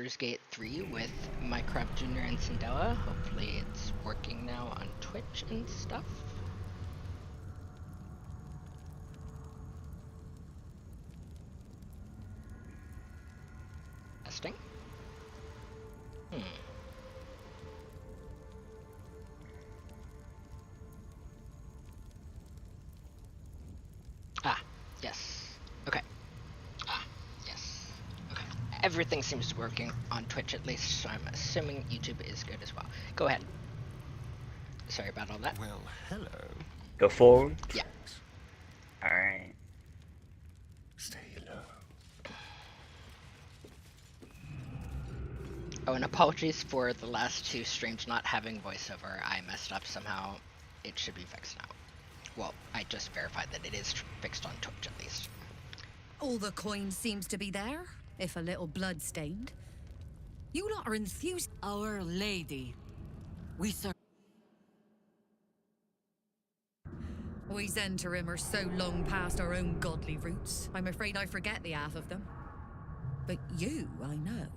Baldur's Gate 3 with Minecraft Junior and Sindela. Hopefully it's working now on Twitch and stuff. Testing. Ah, yes. Okay. Ah, yes. Okay. Everything seems to be working on Twitch at least, so I'm assuming YouTube is good as well. Go ahead. Sorry about all that. Well, hello. Go forward? Yeah. Alright. Stay low. Oh, and apologies for the last two streams not having voiceover. I messed up somehow. It should be fixed now. Well, I just verified that it is fixed on Twitch at least. All the coin seems to be there, if a little blood-stained. You lot are enthused. Our Lady. We serve. We Zentarim are so long past our own godly roots, I'm afraid I forget the half of them. But you, I know.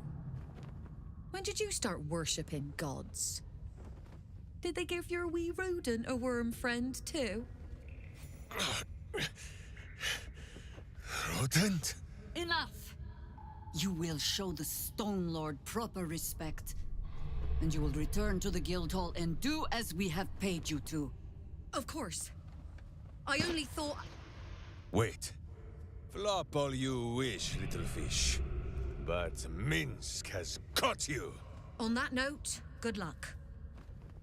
When did you start worshipping gods? Did they give your wee rodent a worm friend too? Rodent? Enough! You will show the Stone Lord proper respect. And you will return to the Guildhall and do as we have paid you to. Of course. I only thought... Wait. Flop all you wish, little fish. But Minsc has caught you! On that note, good luck.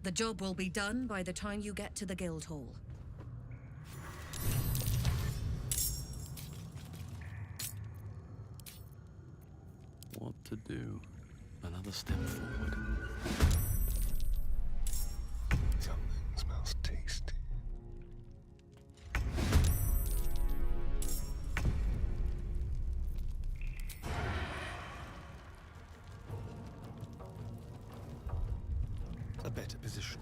The job will be done by the time you get to the Guildhall. What to do? Another step forward. Something smells tasty. A better position.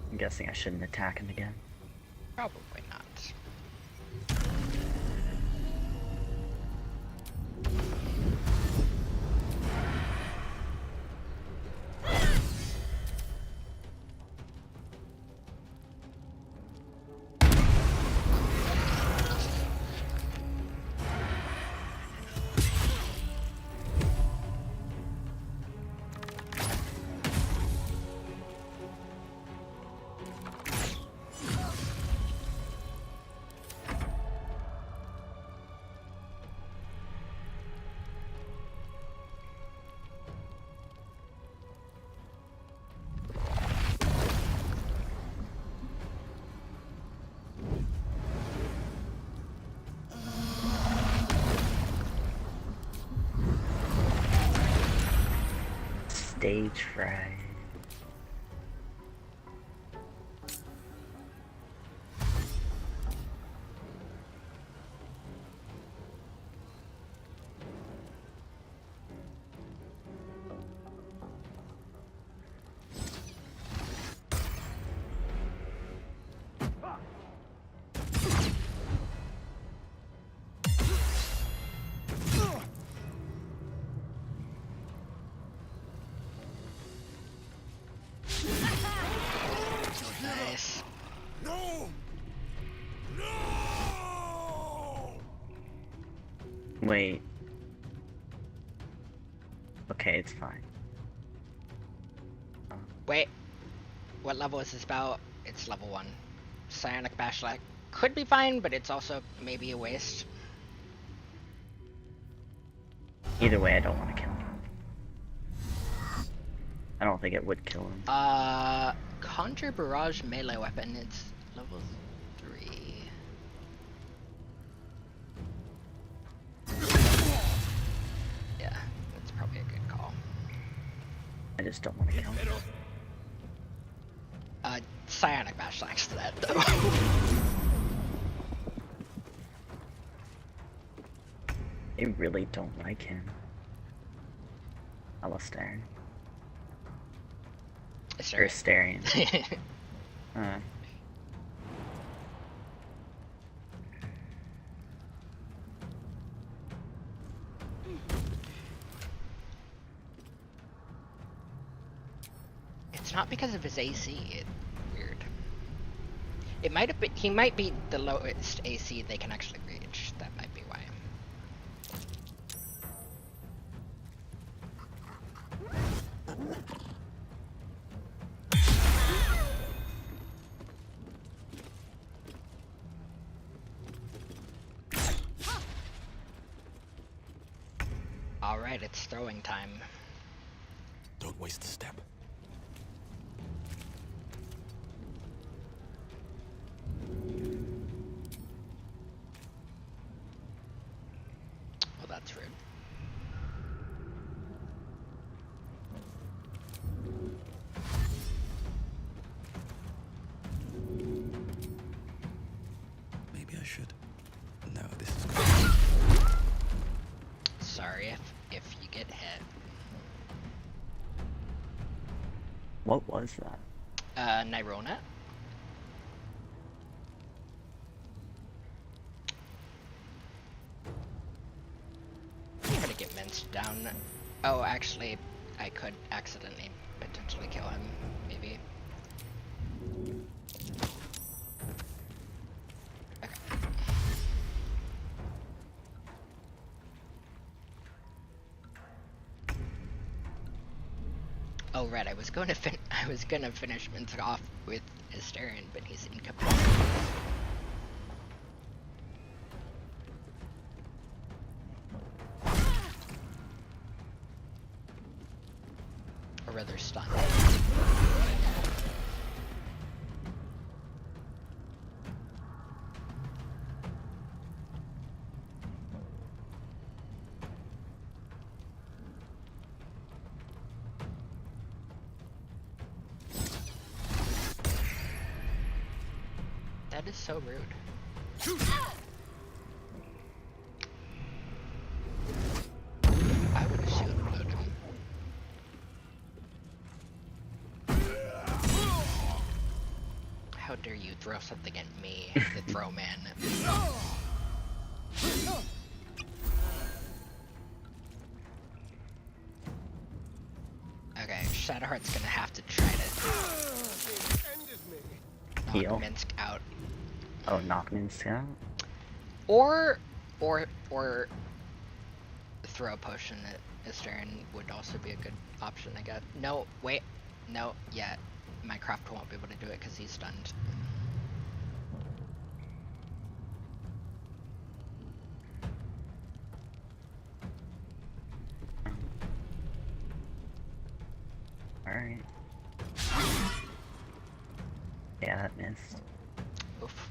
I'm guessing I shouldn't attack him again. Probably not. Stage fright. Nice. No! No! Wait. Okay, it's fine. Wait. What level is this about? It's level 1. Psionic Bashlight could be fine, but it's also maybe a waste. Either way, I don't want to kill him. I don't think it would kill him. Conjure Barrage melee weapon. It's level 3. Yeah. I just don't want to kill him. Psionic Bash thanks to that, though. They really don't like him. Alistair. Or Asterion. It's not because of his AC. Weird. It might have been. He might be the lowest AC they can actually reach. That might be why. All right, it's throwing time. Don't waste a step. Well, that's rude. Maybe I should. No, this is good. Sorry if you get hit. What was that? Nirona. I'm gonna get Minsc down. Oh, actually, I could accidentally potentially kill him, maybe. Okay. Oh right, I was gonna finish Minsc off with Asterion, but he's incapacitated. Or rather stunned. That is so rude. I would have shield blowed him. How dare you throw something at me, the throw man. Okay, Shadowheart's gonna have to try to Heal. knock Minsc out. Oh, knock Minsc out? Or throw a potion at Asterion would also be a good option, I guess. No, wait. No, yeah. Mycroft won't be able to do it because he's stunned. Alright. Yeah, that missed. Oof.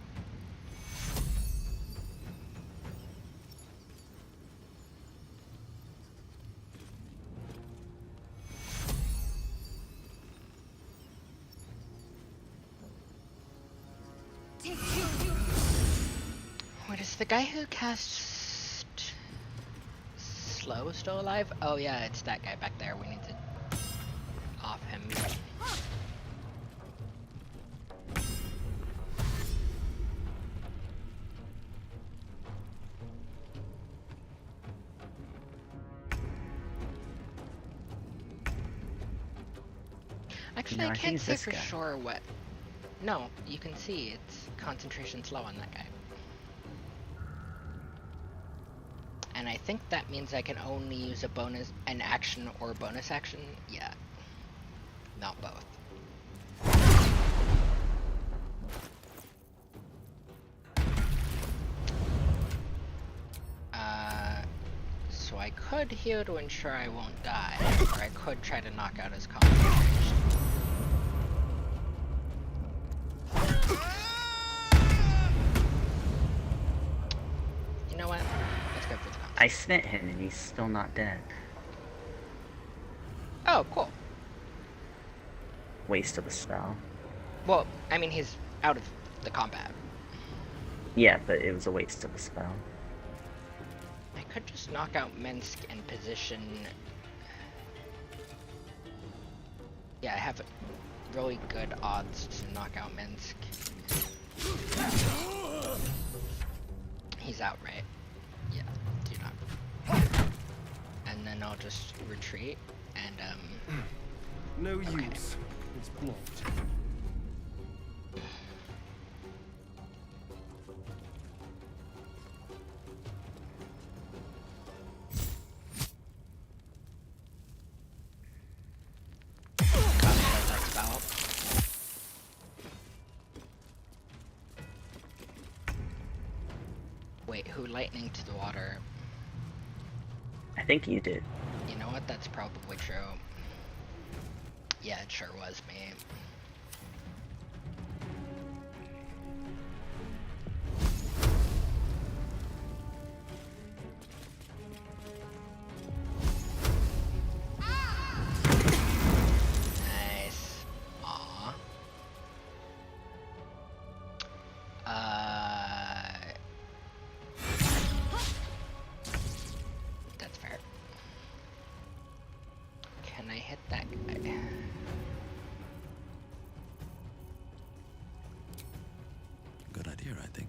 What is the guy who cast Slow still alive? Oh yeah, it's that guy back there. We need to off him. Actually, No, I I think can't it's say this for guy. sure what. No, you can see it's concentration slow on that guy. And I think that means I can only use an action or bonus action. Yeah. Not both. So I could heal to ensure I won't die, or I could try to knock out his concentration. You know what? Let's go for the I smit him and he's still not dead. Oh, cool. waste of a spell. Well, I mean, he's out of the combat. Yeah, but it was a waste of a spell. I could just knock out Minsc and position. Yeah, I have really good odds to knock out Minsc. He's out, right? Yeah, do not. And then I'll just retreat and No okay. use. It's blocked. That's about. Wait, who lightning to the water? I think you did. You know what? That's probably true. Yeah, it sure was me. Nice. Aw. That's fair. Can I hit that guy? Good idea, I think.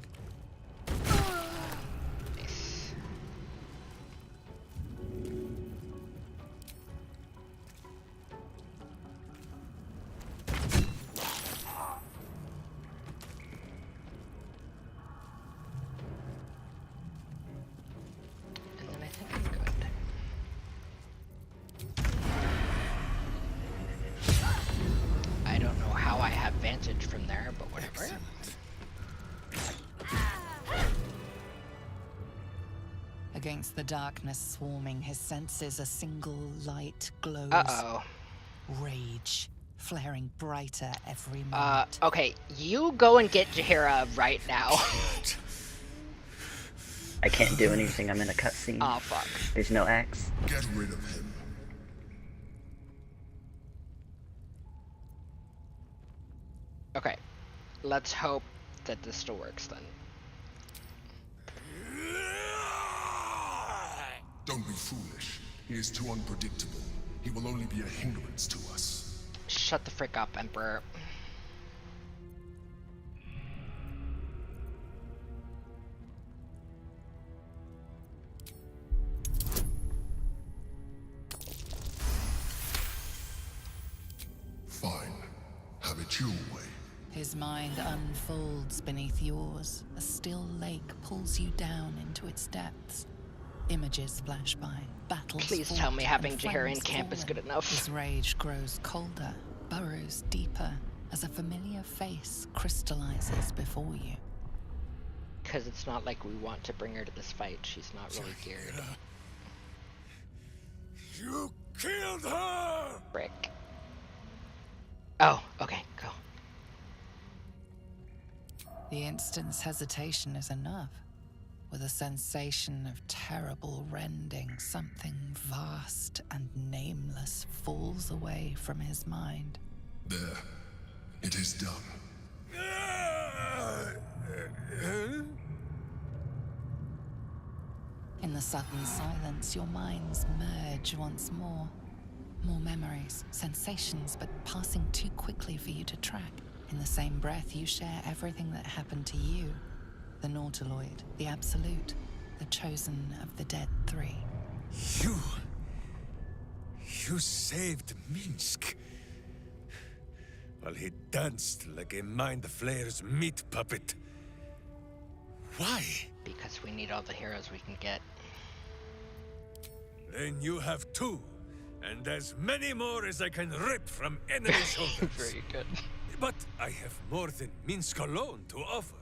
Nice. And then I think I'm good. I don't know how I have vantage from there, but whatever. Against the darkness swarming his senses, a single light glows. Uh-oh. Rage, flaring brighter every moment. Okay, you go and get Jaheira right now. I can't do anything. I'm in a cutscene. Oh, fuck. There's no axe. Get rid of him. Okay, let's hope that this still works then. Don't be foolish. He is too unpredictable. He will only be a hindrance to us. Shut the frick up, Emperor. Fine. Have it your way. His mind unfolds beneath yours. A still lake pulls you down into its depths. Images flash by. Battles Please fought tell me having and Jaheira in friends camp is fallen. good enough. His rage grows colder, burrows deeper, as a familiar face crystallizes before you. Because it's not like we want to bring her to this fight. She's not really geared. You killed her! Frick. Oh, okay, go. The instant's hesitation is enough. With a sensation of terrible rending, something vast and nameless falls away from his mind. There. It is done. In the sudden silence, your minds merge once more. More memories, sensations, but passing too quickly for you to track. In the same breath, you share everything that happened to you. The Nautiloid, the Absolute, the chosen of the Dead Three. You saved Minsc. While he danced like a Mind Flayer's meat puppet. Why? Because we need all the heroes we can get. Then you have two, and as many more as I can rip from enemy shoulders. Very good. But I have more than Minsc alone to offer.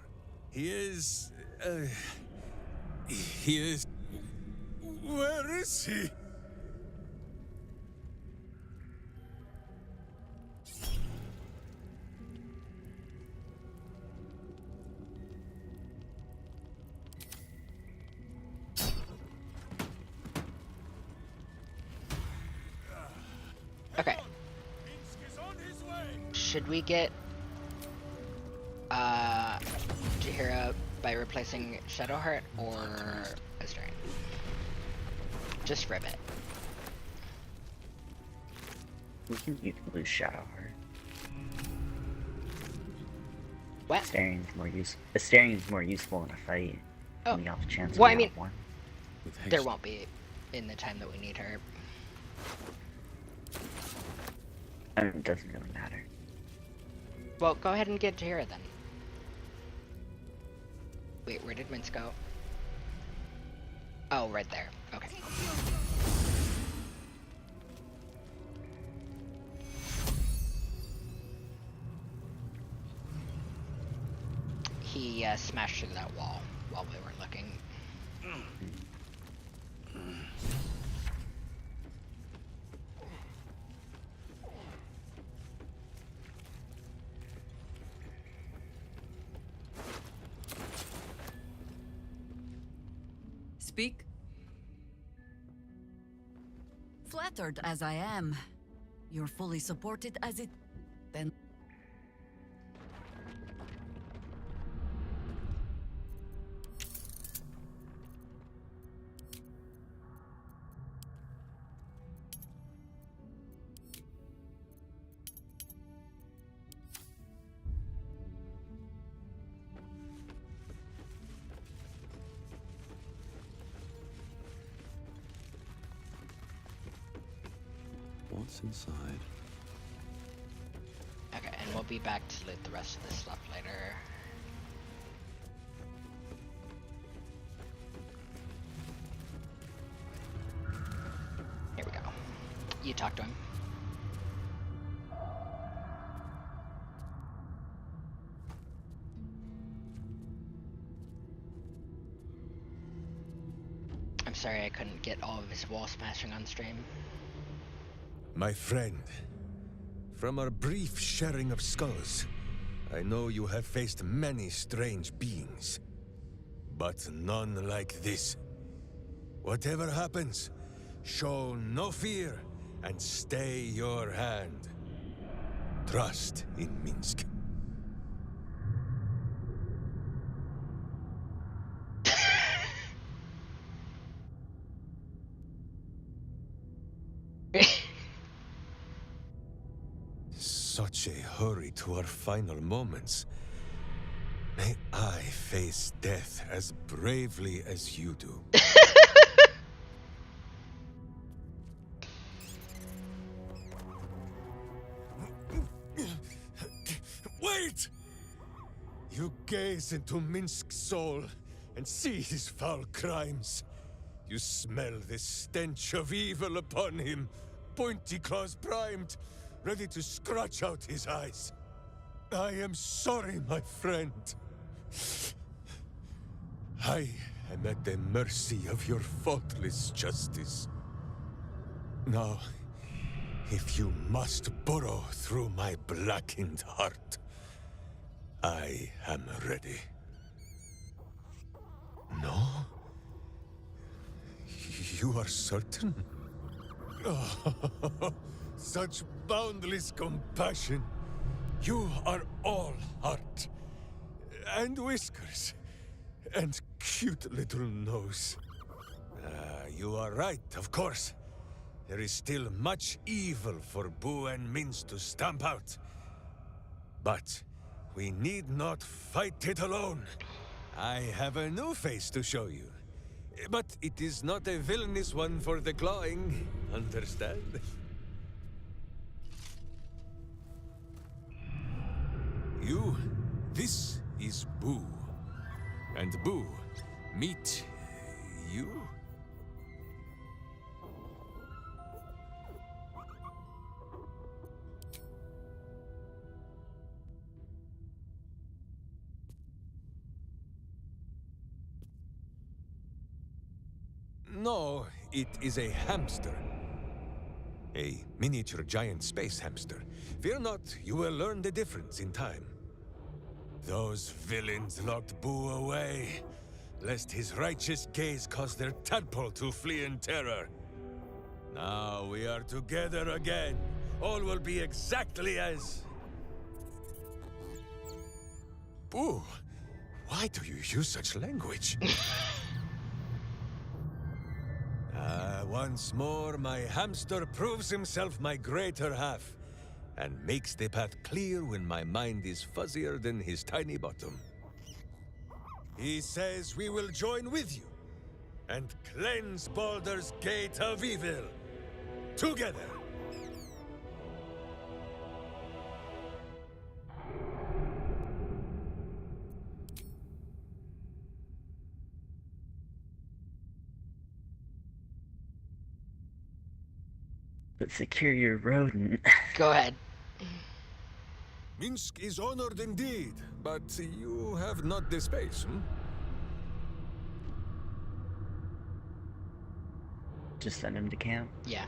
He is... Where is he? Okay. Minsc is on his way. Should we get Jahira by replacing Shadowheart or Astarion? Just for a bit. You can lose Shadowheart. What? Astarion's more useful in a fight. Oh. We have a chance. Well, I mean, one. With there haste. won't be in the time that we need her. I mean, it doesn't really matter. Well, go ahead and get Jahira then. Wait, where did Minsc go? Oh, right there. Okay. He smashed through that wall while we were looking. Speak. Flattered as I am, you're fully supported as it... Then... What's inside? Okay, and we'll be back to loot the rest of this stuff later. Here we go. You talk to him. I'm sorry I couldn't get all of his wall smashing on stream. My friend, from our brief sharing of skulls, I know you have faced many strange beings, but none like this. Whatever happens, show no fear and stay your hand. Trust in Minsc. Such a hurry to our final moments. May I face death as bravely as you do. Wait! You gaze into Minsc's soul and see his foul crimes. You smell the stench of evil upon him, pointy claws primed, ready to scratch out his eyes. I am sorry, my friend. I am at the mercy of your faultless justice. Now, if you must burrow through my blackened heart, I am ready. No? You are certain? Oh, such boundless compassion. You are all heart. And whiskers. And cute little nose. You are right, of course. There is still much evil for Boo and Minsc to stamp out. But we need not fight it alone. I have a new face to show you. But it is not a villainous one for the clawing. Understand? You, this is Boo. And Boo, meet you? No, it is a hamster. A miniature giant space hamster. Fear not, you will learn the difference in time. Those villains locked Boo away, lest his righteous gaze cause their tadpole to flee in terror. Now we are together again. All will be exactly as... Boo, why do you use such language? Once more, my hamster proves himself my greater half, and makes the path clear when my mind is fuzzier than his tiny bottom. He says we will join with you, and cleanse Baldur's Gate of Evil. Together! But secure your rodent. Go ahead. Minsc is honored indeed, but you have not the space, hmm? Just send him to camp. Yeah.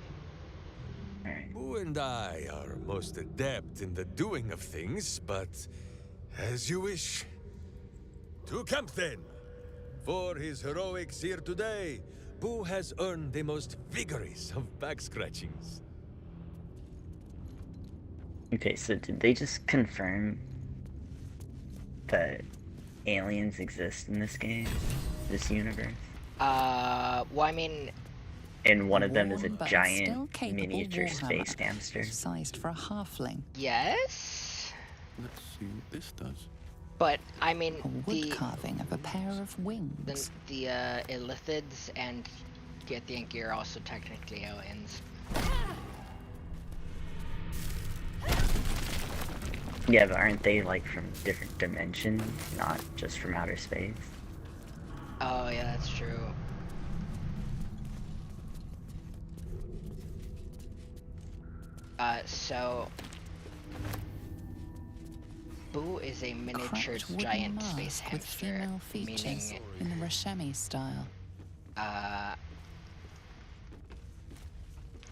Alright. Boo and I are most adept in the doing of things, but as you wish. To camp then! For his heroics here today, Boo has earned the most vigorous of back scratchings. Okay, so did they just confirm that aliens exist in this game? This universe? Well, I mean, And one of them is a Worn but giant still capable miniature warhammer, space hamster. sized for a halfling. yes? Let's see what this does. But, I mean, A wood carving of a pair of wings. the Illithids and Githyanki are also technically aliens. Yeah, but aren't they like from different dimensions, not just from outer space? Oh, yeah, that's true. So... Boo is a miniature Cracked wooden giant mask space with hamster, female features meaning, in the Rashemi style.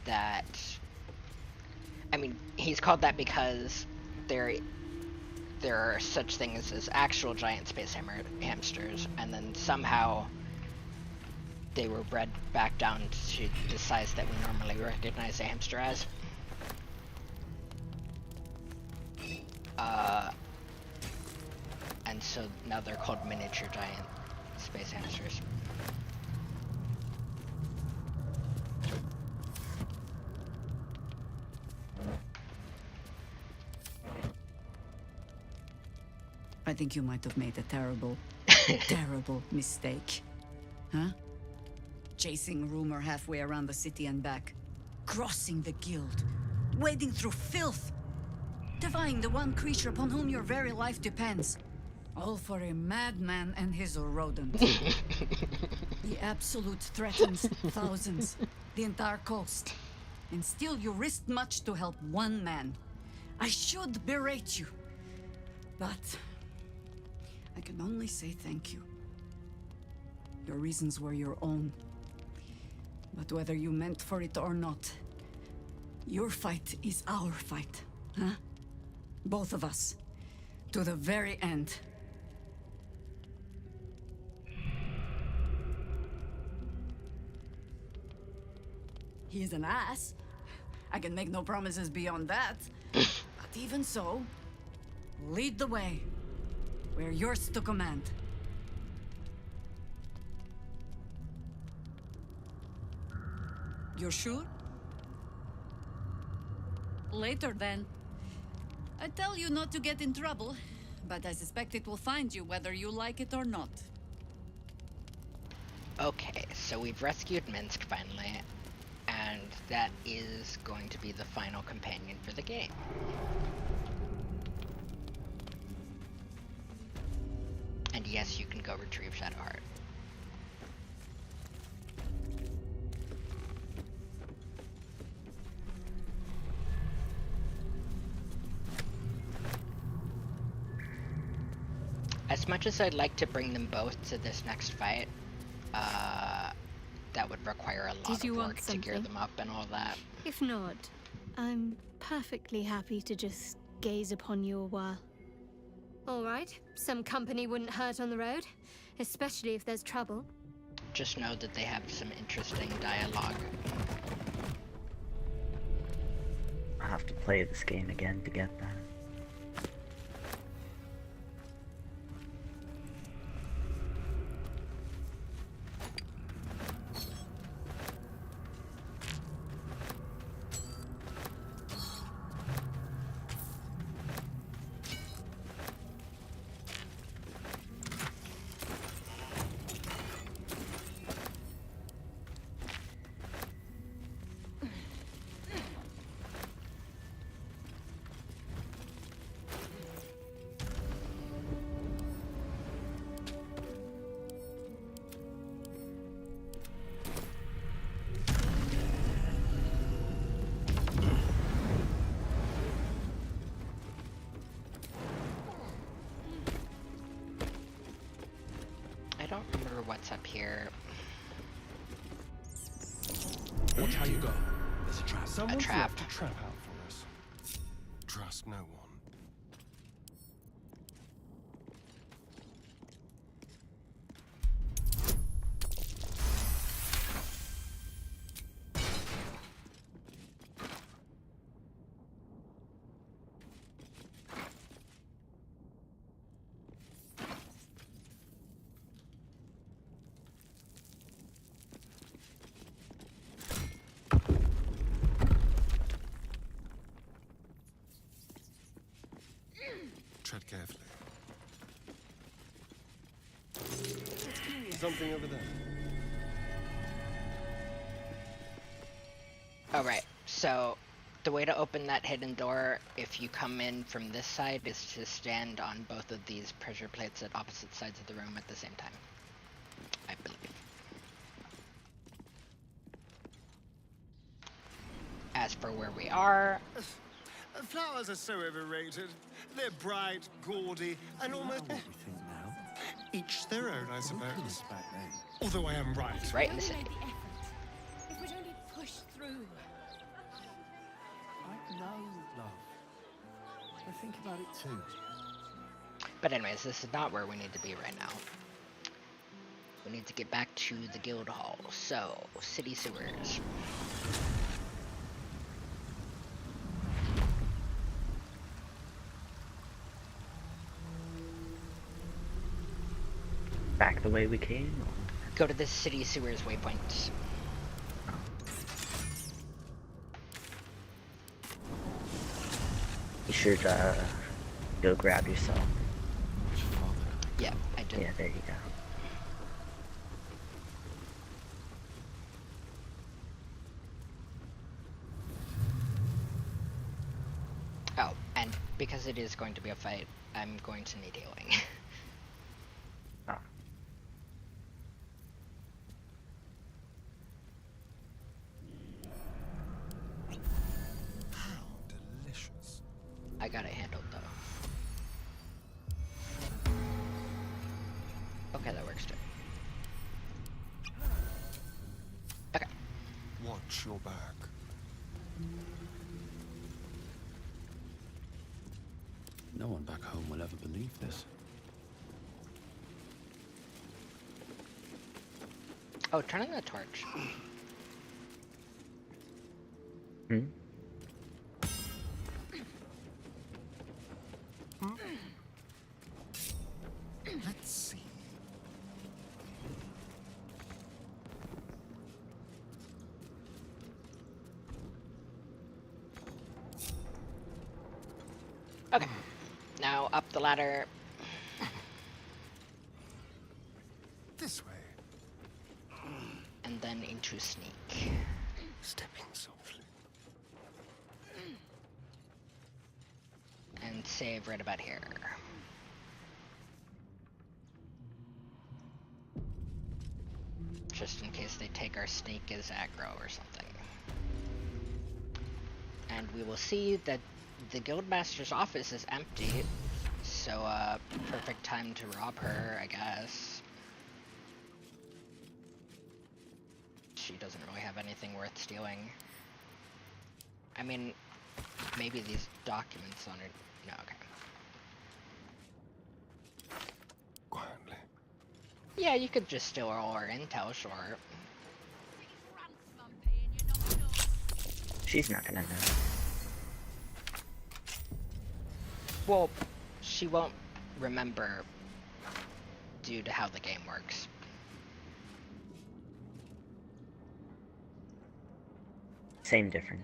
that... I mean, he's called that because there are such things as actual giant space hamsters, and then somehow they were bred back down to the size that we normally recognize a hamster as. And so now they're called miniature giant space hamsters. I think you might have made a terrible, terrible mistake. Huh? Chasing rumor halfway around the city and back. Crossing the guild. Wading through filth. Defying the one creature upon whom your very life depends. All for a madman and his rodent. The Absolute threatens thousands. The entire coast. And still you risked much to help one man. I should berate you. But... I can only say thank you. Your reasons were your own. But whether you meant for it or not, your fight is our fight, huh? Both of us. To the very end. He is an ass. I can make no promises beyond that. But even so, lead the way. We're yours to command. You're sure? Later, then. I tell you not to get in trouble, but I suspect it will find you whether you like it or not. Okay, so we've rescued Minsc finally, and that is going to be the final companion for the game. And yes, you can go retrieve Shadowheart. As much as I'd like to bring them both to this next fight, that would require a lot of work to gear them up and all that. If not, I'm perfectly happy to just gaze upon you a while. All right, some company wouldn't hurt on the road, especially if there's trouble. Just know that they have some interesting dialogue. I'll have to play this game again to get that. what's up here. Watch how you go. There's a trap. Someone's trap. left a trap out for us. Trust no one. Tread carefully. Something over there. Alright, so the way to open that hidden door, if you come in from this side, is to stand on both of these pressure plates at opposite sides of the room at the same time. I believe. As for where we are, Flowers are so overrated. They're bright, gaudy, and almost... What we think now. Each their own, I suppose. Back then. Although I am right. right in the city. If we'd only pushed through. I know, love. I think about it too. But anyways, this is not where we need to be right now. We need to get back to the guild hall. So, city sewers. Back the way we came? Go to the city sewers waypoint. You should, go grab yourself. Yeah, I did. Yeah, there you go. Oh, and because it is going to be a fight, I'm going to need healing. Oh. How delicious. I got it handled though. Okay, that works too. Okay. Watch your back. No one back home will ever believe this. Oh, turn on the torch. Hmm? Let's see. Okay. Now up the ladder. This way. And then into sneak. Stepping softly. And save right about here. Just in case they take our sneak as aggro or something. And we will see that the guildmaster's office is empty. So, perfect time to rob her, I guess. She doesn't really have anything worth stealing. I mean, maybe these documents on her... No, okay. Quietly. Yeah, you could just steal all our intel, sure. She's not gonna know. Well, she won't remember due to how the game works. Same difference.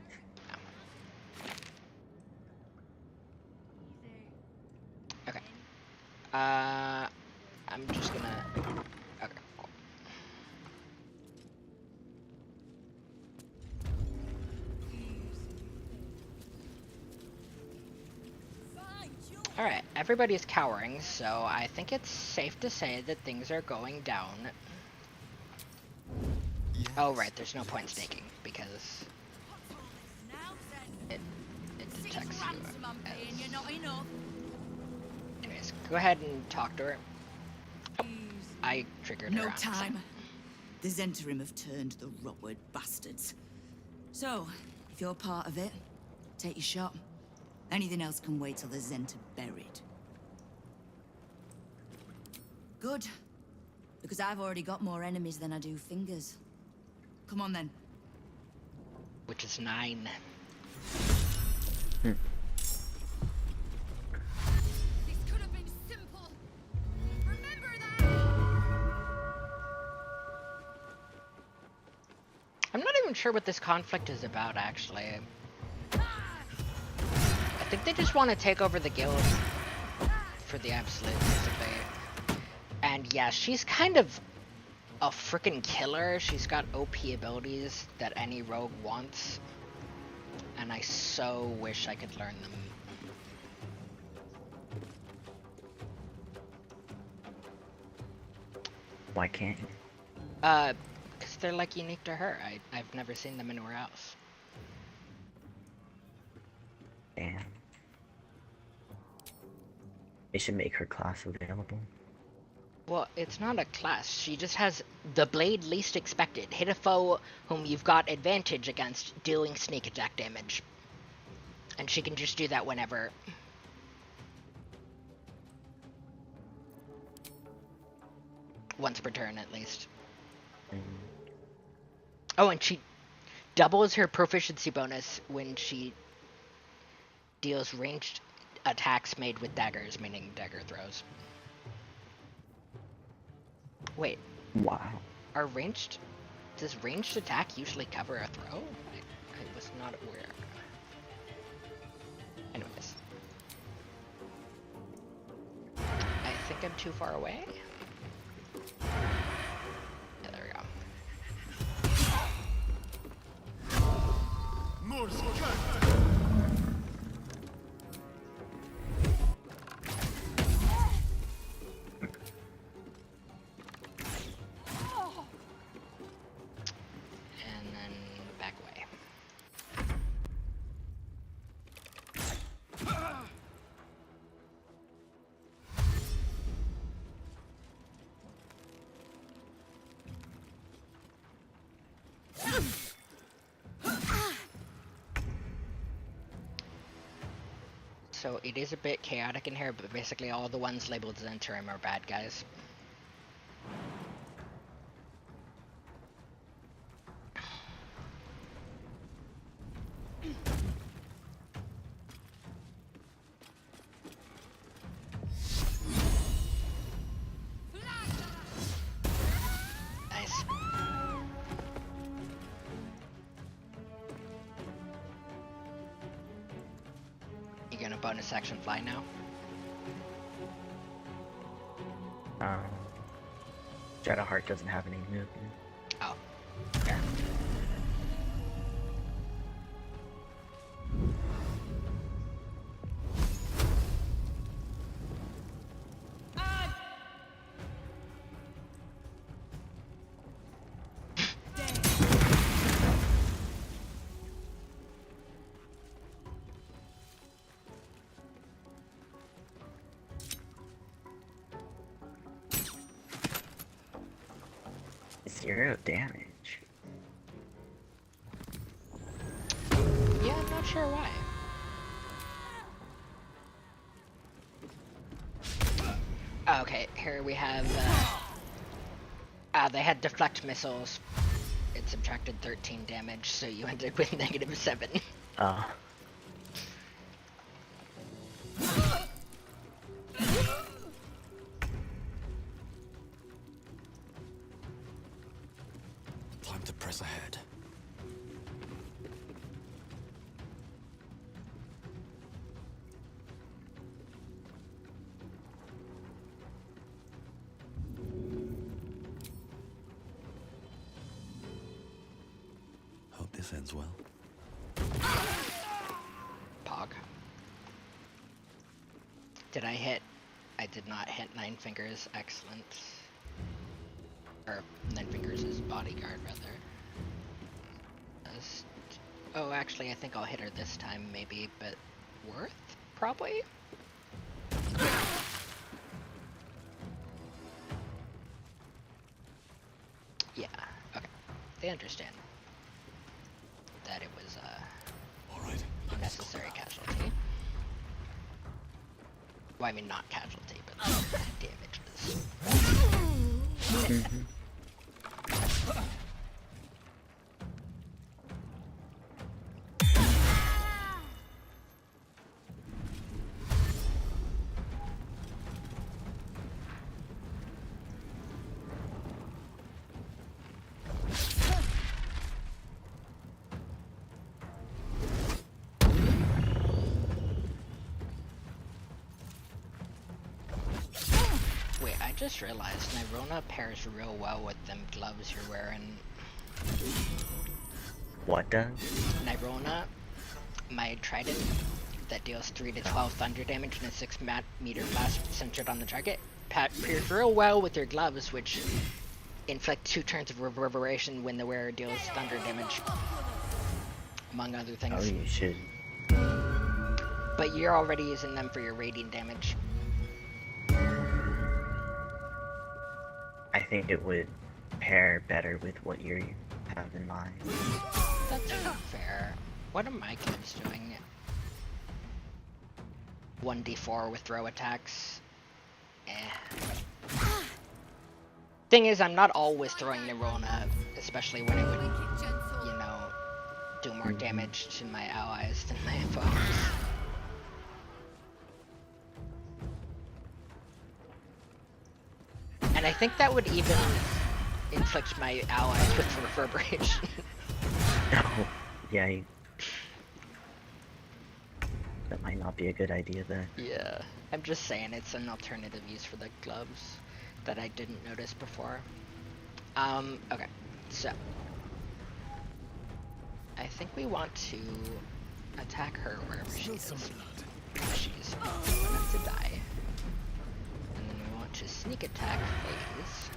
Okay. I'm just gonna... Okay, cool. Alright, everybody's cowering, so I think it's safe to say that things are going down. Yes. Oh right, there's no point staking, because it detects you as... Anyways, go ahead and talk to her. Oh, I triggered her. No on accident. time. The Zentarim have turned, the rotward bastards. So, if you're part of it, take your shot. Anything else can wait till the Zent are buried. Good. Because I've already got more enemies than I do fingers. Come on then. Which is 9. This could have been simple. Remember that. I'm not even sure what this conflict is about, actually. I think they just want to take over the guild for the absolute, basically. And yeah, she's kind of a freaking killer. She's got OP abilities that any rogue wants. And I so wish I could learn them. Why can't you? Because they're like unique to her. I've never seen them anywhere else. Damn. They should make her class available. Well, it's not a class. She just has the blade least expected. Hit a foe whom you've got advantage against, dealing sneak attack damage. And she can just do that whenever. Once per turn, at least. Oh, and she doubles her proficiency bonus when she deals ranged attacks made with daggers, meaning dagger throws. Wait, Wow. does ranged attack usually cover a throw? I was not aware. Anyways. I think I'm too far away. Yeah, there we go. And then back away. So it is a bit chaotic in here, but basically all the ones labeled as interim are bad guys. Nice. You gonna bonus action fly now? Shadowheart doesn't have any movement. Oh, fair. Zero damage. Yeah, I'm not sure why. Oh, okay, here we have, they had deflect missiles. It subtracted 13 damage, so you ended with -7. Oh. Time to press ahead. Hope this ends well. Pog. Did I hit? I did not hit Nine Fingers. Excellent. Or Nine Fingers' is bodyguard, rather. Oh, actually, I think I'll hit her this time, maybe, but worth? Probably? Yeah, okay. They understand that it was All right. a necessary casualty. Well, I mean not casualty, but damages. Mhm. Wait, I just realized Nirona pairs real well with them gloves you're wearing. What does? Nirona, my trident that deals 3 to 12 thunder damage and a 6-meter blast centered on the target, pairs real well with your gloves, which inflict 2 turns of reverberation when the wearer deals thunder damage, among other things. Oh, you should. But you're already using them for your radiant damage. I think it would pair better with what you have in mind. That's fair. What are my kids doing? 1d4 with throw attacks. Thing is, I'm not always throwing Nirona, especially when it would, you know, do more damage to my allies than my foes. And I think that would even inflict my allies with reverberation. Oh, yeah. That might not be a good idea then. Yeah, I'm just saying it's an alternative use for the gloves that I didn't notice before. Okay, so I think we want to attack her wherever she is. She's enough to die. And then we want to sneak attack phase.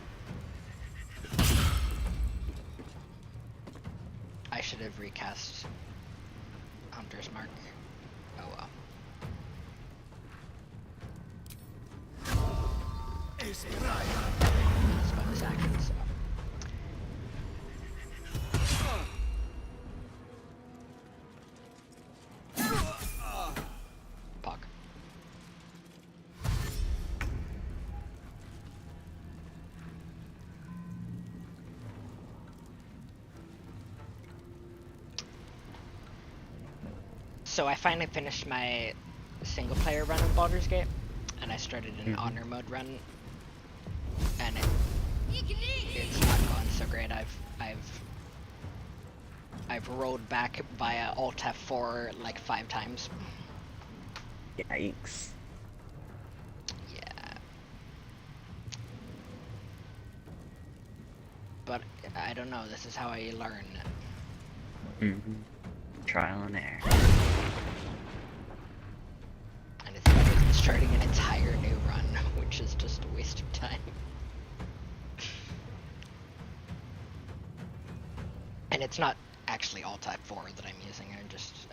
I should have recast Hunter's Mark. Oh well. It's bonus action, so. Pog. So I finally finished my single player run of Baldur's Gate, and I started an honor mode run, and it's not going so great. I've rolled back via Alt F4 like 5 times. Yikes. Yeah. But I don't know, this is how I learn. Trial and error. And it's better than starting an entire new run, which is just a waste of time. And it's not actually Alt F4 that I'm using, I'm just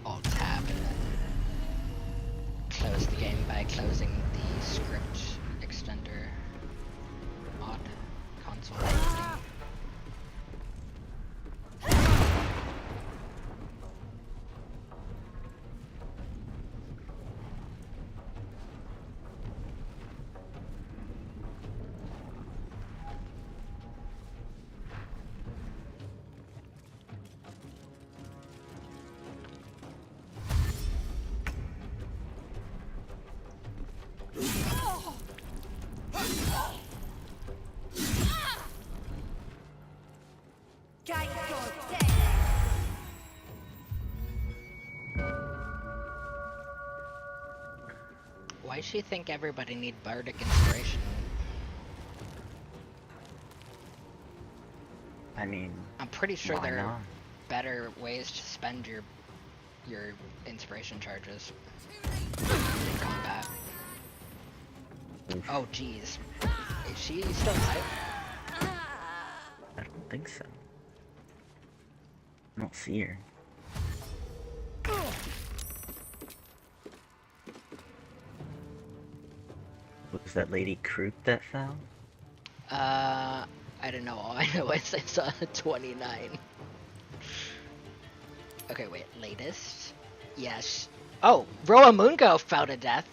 Alt Tab and then close the game by closing the script extender mod console. Why does she think everybody need bardic inspiration? I mean, I'm pretty sure why there are not? better ways to spend your inspiration charges in combat. Oh jeez. Is she still alive? I don't think so. I don't see her. Was that Lady Kroot that fell? I I don't know. All I know is I saw 29. Okay, wait. Latest? Yes. Oh, Roa Mungo fell to death.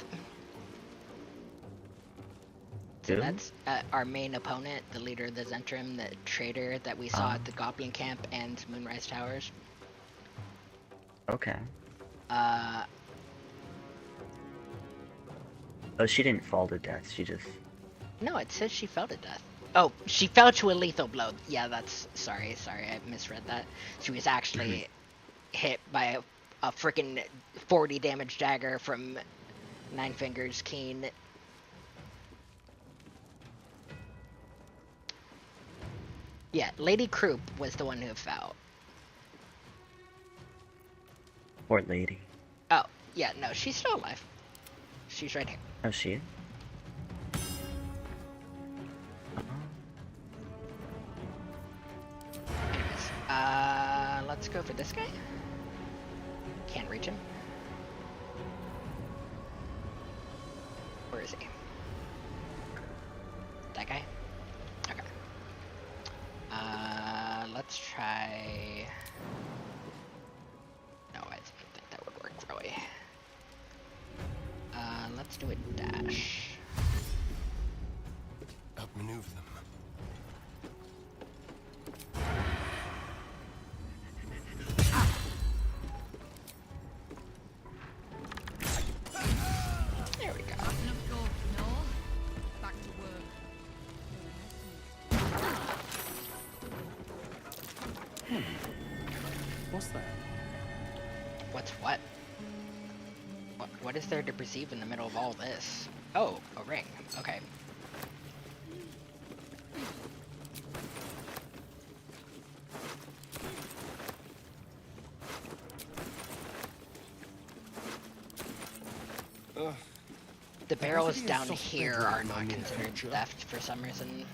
So that's our main opponent, the leader of the Zentrum, the traitor that we saw at the Goblin Camp and Moonrise Towers. Okay. Oh, she didn't fall to death. She just... No, it says she fell to death. Oh, she fell to a lethal blow. Yeah, that's... Sorry, I misread that. She was actually hit by a freaking 40 damage dagger from Nine Fingers Keen. Yeah, Lady Croup was the one who fell. Poor lady. Oh, yeah, no, she's still alive. She's right here. Oh, she is? Anyways, let's go for this guy. Can't reach him. Where is he? That guy? Okay. Let's try... No, I don't think that would work really. Let's do a dash. Outmaneuver them. There we go. Back to work. What's that? What's what? What is there to perceive in the middle of all this? Oh, a ring. Okay. The barrels down here are not considered theft for some reason.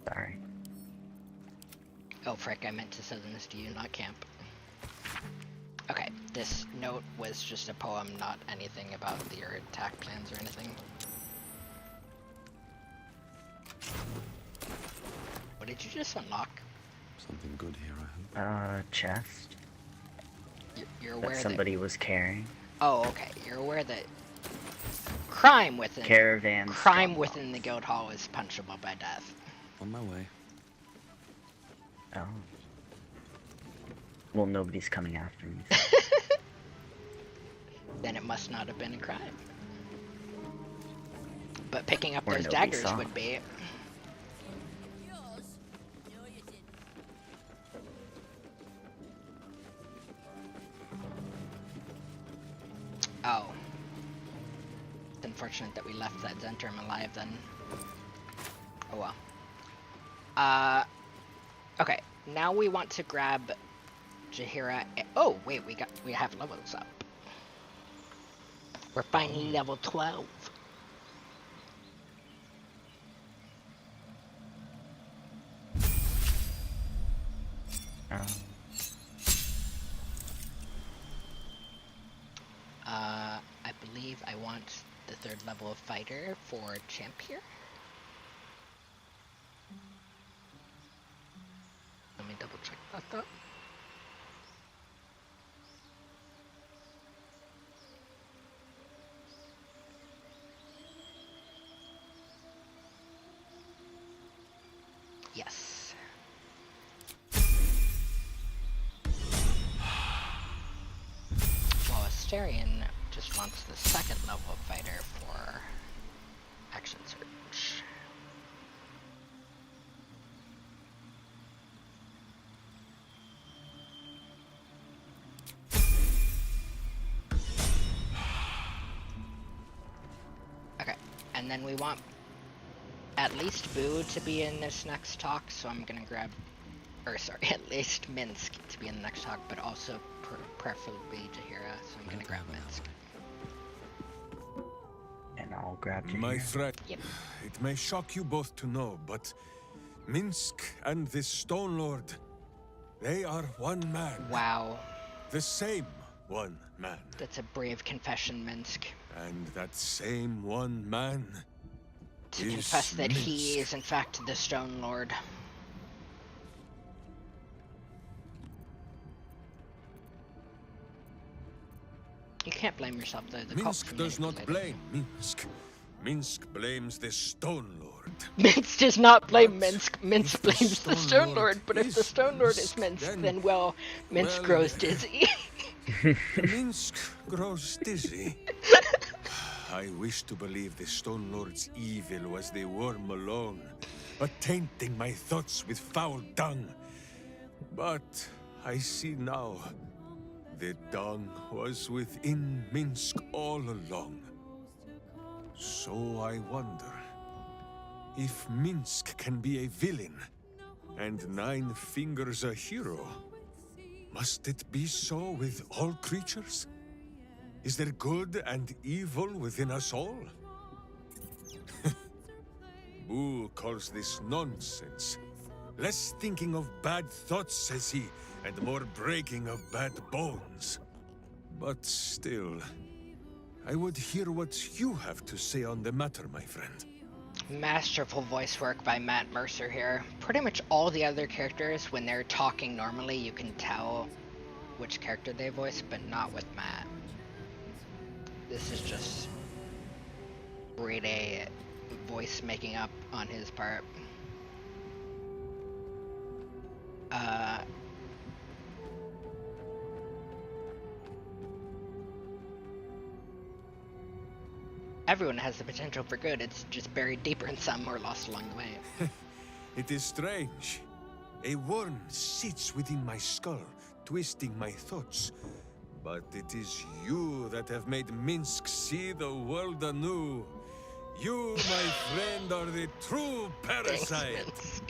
Sorry. Oh frick, I meant to send this to you, not camp. Okay, this note was just a poem, not anything about your attack plans or anything. What did you just unlock? Something good here, I hope. Chest. You're aware that somebody was carrying. Oh, okay. You're aware that crime within the guild hall is punishable by death. On my way. Oh. Well, nobody's coming after me. Then it must not have been a crime. But picking up Or those nobody daggers saw. would be. Oh. It's unfortunate that we left that Zentrum alive then. Oh well. Okay, now we want to grab Jaheira. Oh, wait, we have levels up. We're finally level 12. I believe I want the 3rd level of fighter for champ here. Let me double check that though. Yes. Well, Asterion just wants the 2nd level of fighter for action search. Okay, and then we want at least Boo to be in this next talk, so I'm gonna grab, or sorry, at least Minsc to be in the next talk, but also preferably Jaheira, so I'm gonna grab Minsc. And I'll grab you. My friend, Yep. it may shock you both to know, but Minsc and this Stone Lord, they are one man. Wow. The same one man. That's a brave confession, Minsc. And that same one man To is confess that he Minsc. is in fact the Stone Lord. You can't blame yourself though. The cult Minsc does not manipulated blame Minsc. Minsc blames the Stone Lord. Minsc does not blame But Minsc. if Minsc the blames the Stone Stone Lord Lord, but if the is Stone Lord is Minsc, Minsc, then- then well, Minsc well, grows dizzy. Minsc grows dizzy. I wish to believe the Stone Lord's evil was the worm alone, tainting my thoughts with foul dung. But I see now, the dung was within Minsc all along. So I wonder, if Minsc can be a villain, and Nine Fingers a hero, must it be so with all creatures? Is there good and evil within us all? Boo calls this nonsense. Less thinking of bad thoughts, says he, and more breaking of bad bones. But still, I would hear what you have to say on the matter, my friend. Masterful voice work by Matt Mercer here. Pretty much all the other characters, when they're talking normally, you can tell which character they voice, but not with Matt. This is just grade A voice making up on his part. Everyone has the potential for good, it's just buried deeper in some or lost along the way. It is strange. A worm sits within my skull, twisting my thoughts. But it is you that have made Minsc see the world anew. You, my friend, are the true parasite. Thanks,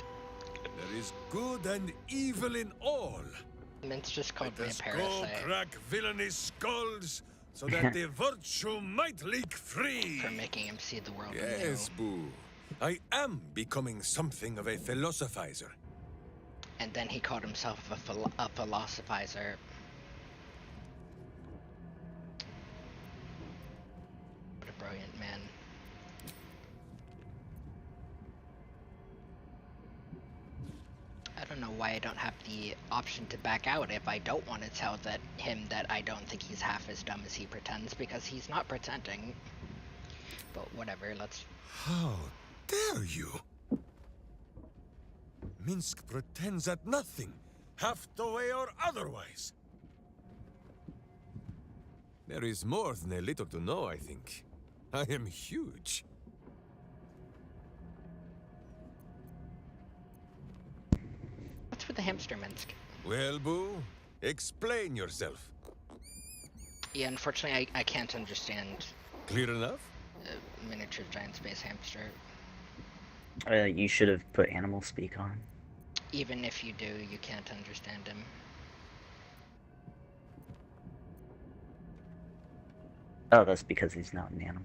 There is good and evil in all. Minsc just called me Let us a go parasite crack villainous skulls, so that the virtue might leak free. for making him see the world Yes, anew. Boo. I am becoming something of a philosophizer. And then he called himself a philosophizer. What a brilliant man. I don't know why I don't have the option to back out if I don't want to tell him that I don't think he's half as dumb as he pretends, because he's not pretending. But whatever, let's... How dare you? Minsc pretends at nothing, half the way or otherwise. There is more than a little to know, I think. I am huge. What's with the hamster, Minsc? Well, Boo, explain yourself. Yeah, unfortunately I can't understand Clear enough? miniature giant space hamster. You should have put animal speak on. Even if you do, you can't understand him. Oh, that's because he's not an animal.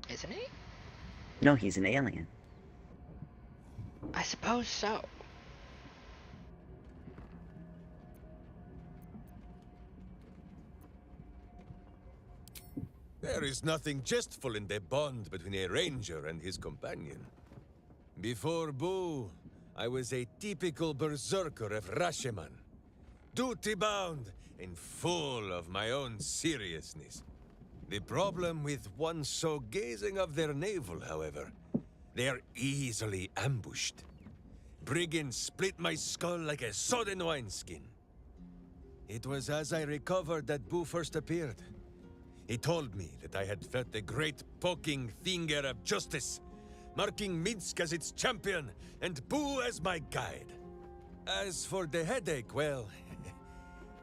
Isn't he? No, he's an alien. I suppose so. There is nothing jestful in the bond between a ranger and his companion. Before Boo, I was a typical berserker of Rashomon. Duty-bound and full of my own seriousness. The problem with one so gazing of their navel, however, they are easily ambushed. Brigands split my skull like a sodden wineskin. It was as I recovered that Boo first appeared. He told me that I had felt the great poking finger of justice, marking Minsc as its champion and Boo as my guide. As for the headache, well,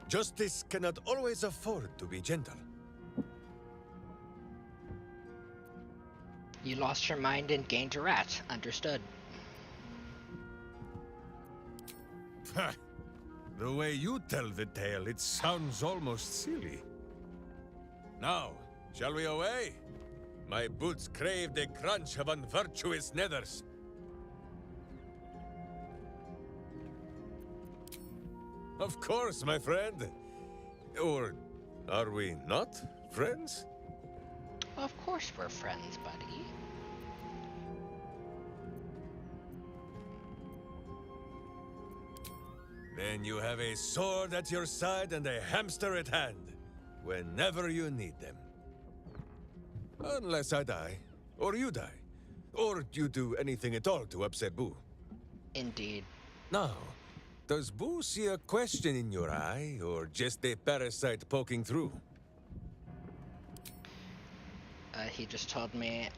justice cannot always afford to be gentle. You lost your mind and gained a rat. Understood. The way you tell the tale, it sounds almost silly. Now, shall we away? My boots crave the crunch of unvirtuous nethers. Of course, my friend. Or are we not friends? Of course we're friends, buddy. Then you have a sword at your side and a hamster at hand, whenever you need them. Unless I die, or you die, or you do anything at all to upset Boo. Indeed. Now, does Boo see a question in your eye, or just a parasite poking through? He just told me,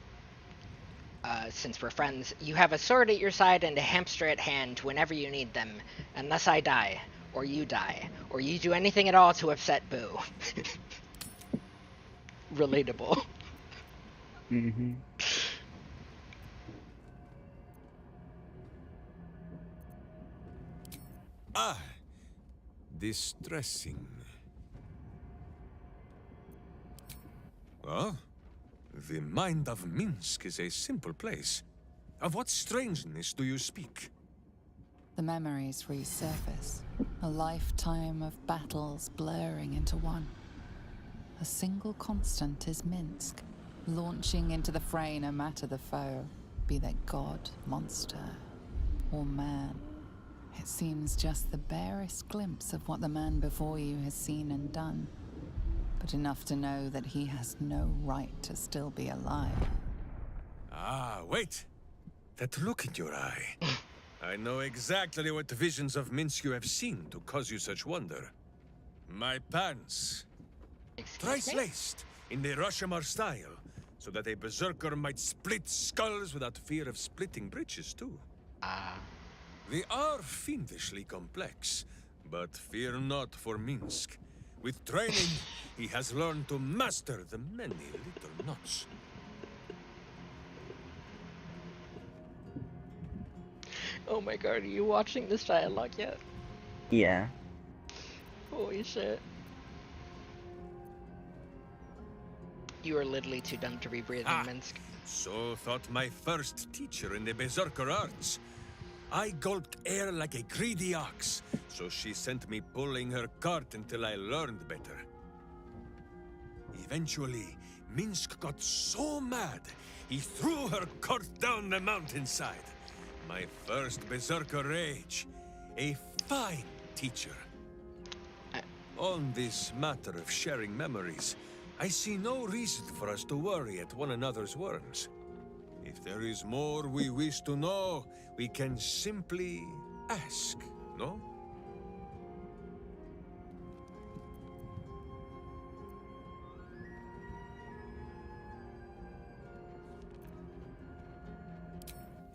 since we're friends, you have a sword at your side and a hamster at hand whenever you need them, unless I die, or you do anything at all to upset Boo. Relatable. Mm-hmm. Ah, distressing. Well, the mind of Minsc is a simple place. Of what strangeness do you speak? The memories resurface, a lifetime of battles blurring into one. A single constant is Minsc, launching into the fray no matter the foe, be they god, monster, or man. It seems just the barest glimpse of what the man before you has seen and done, but enough to know that he has no right to still be alive. Ah, wait! That look in your eye. I know exactly what visions of Minsc you have seen to cause you such wonder. My pants. Excuse me? Thrice-laced, in the Rashomar style, so that a berserker might split skulls without fear of splitting breeches too. They are fiendishly complex, but fear not for Minsc. With training, he has learned to master the many little knots. Oh my god, are you watching this dialogue yet? Yeah. Holy shit. You are literally too dumb to be breathing, Minsc. So thought my first teacher in the berserker arts. I gulped air like a greedy ox, so she sent me pulling her cart until I learned better. Eventually, Minsc got so mad, he threw her cart down the mountainside. My first berserker rage. A fine teacher. On this matter of sharing memories, I see no reason for us to worry at one another's words. If there is more we wish to know, we can simply ask, no?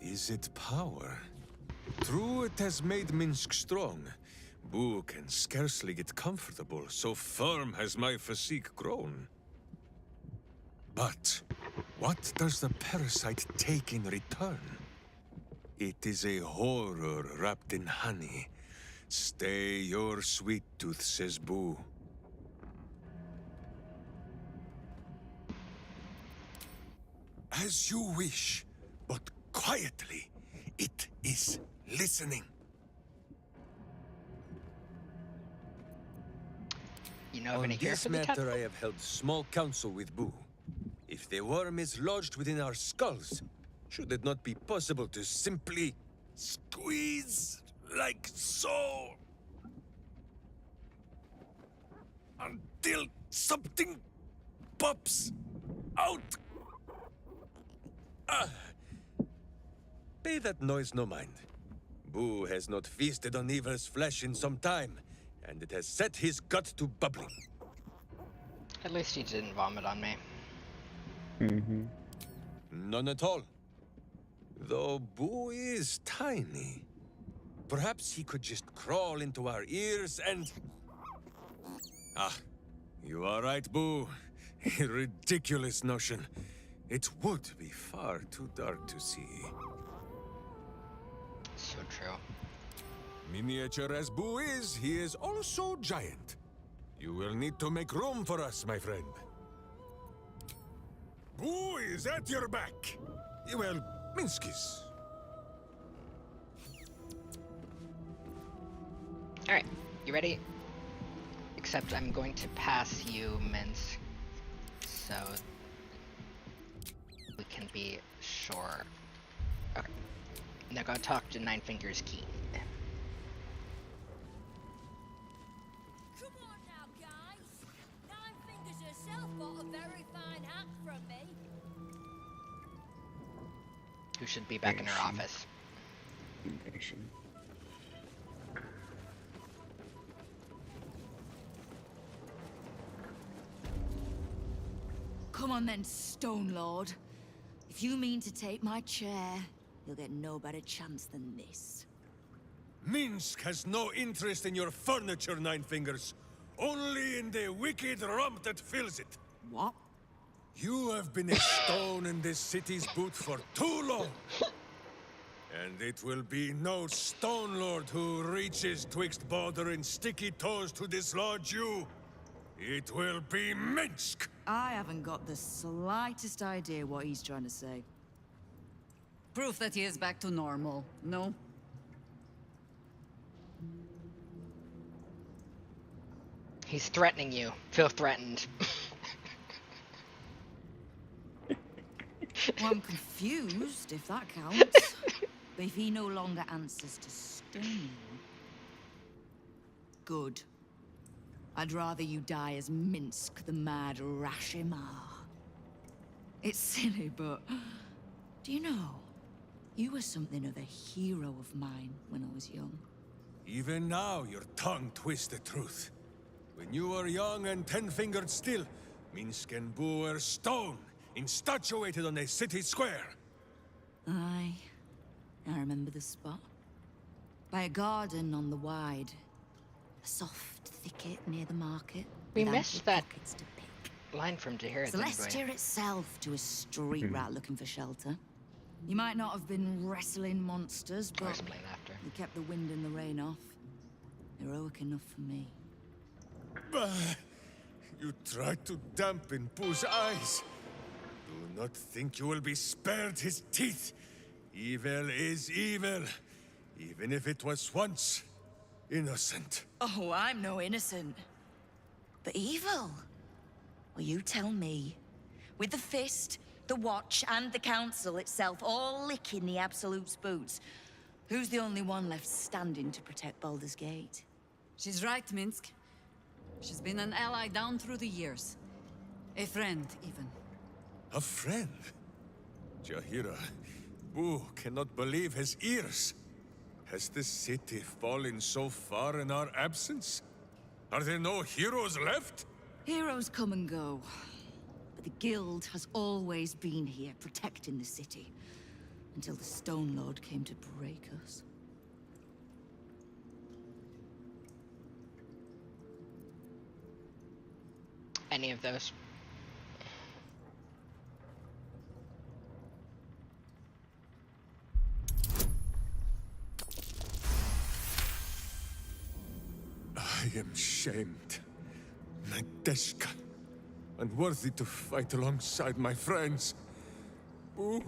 Is it power? True, it has made Minsc strong. Boo can scarcely get comfortable, so firm has my physique grown. But what does the parasite take in return? It is a horror wrapped in honey. Stay your sweet tooth, says Boo. As you wish, but quietly. It is listening. You know, I'm gonna On hear this for the matter, cat. I have held small council with Boo. If the worm is lodged within our skulls, should it not be possible to simply squeeze like so? Until something pops out. Pay that noise no mind. Boo has not feasted on evil's flesh in some time, and it has set his gut to bubbling. At least he didn't vomit on me. Mm-hmm. None at all. Though Boo is tiny. Perhaps he could just crawl into our ears and... Ah, you are right, Boo. A ridiculous notion. It would be far too dark to see. So true. Miniature as Boo is, he is also giant. You will need to make room for us, my friend. Boo is at your back. Well, Minsc is. Alright, you ready? except I'm going to pass you, Minsc, so we can be sure. Okay. Now go talk to Nine Fingers Key. Come on now, guys. Nine Fingers herself bought a very fine hat from me. Who should be back in her office. Inversion. Come on then, Stone Lord. If you mean to take my chair, you'll get no better chance than this. Minsc has no interest in your furniture, Nine Fingers. Only in the wicked rump that fills it. What? You have been a stone in this city's boot for too long. And it will be no Stone Lord who reaches twixt Baldur and sticky toes to dislodge you. It will be Minsc! I haven't got the slightest idea what he's trying to say. Proof that he is back to normal, no? He's threatening you. Feel threatened. Well, I'm confused, if that counts. But if he no longer answers to Stone, good. I'd rather you die as Minsc, the mad Rashimar. It's silly, but do you know, you were something of a hero of mine when I was young. Even now, your tongue twists the truth. When you were young and ten-fingered still, Minsc and Boo were stone, infatuated on a city square. Aye, I remember the spot. By a garden on the wide. A soft thicket near the market. We with missed ample that pockets to pick. line from Tahira. Celestia itself to a street rat looking for shelter. You might not have been wrestling monsters, I'll but explain after. you kept the wind and the rain off. Heroic enough for me. Bah! You tried to dampen Boo's eyes. Do not think you will be spared his teeth. Evil is evil, even if it was once innocent. Oh, I'm no innocent. But evil? Well, you tell me. With the Fist, the Watch, and the Council itself all licking the Absolute's boots, who's the only one left standing to protect Baldur's Gate? She's right, Minsc. She's been an ally down through the years. A friend, even. A friend? Tahira, Boo cannot believe his ears. Has the city fallen so far in our absence? Are there no heroes left? Heroes come and go. But the Guild has always been here, protecting the city. Until the Stone Lord came to break us. Any of those. I am shamed. Nadeshka. Unworthy to fight alongside my friends. Boo,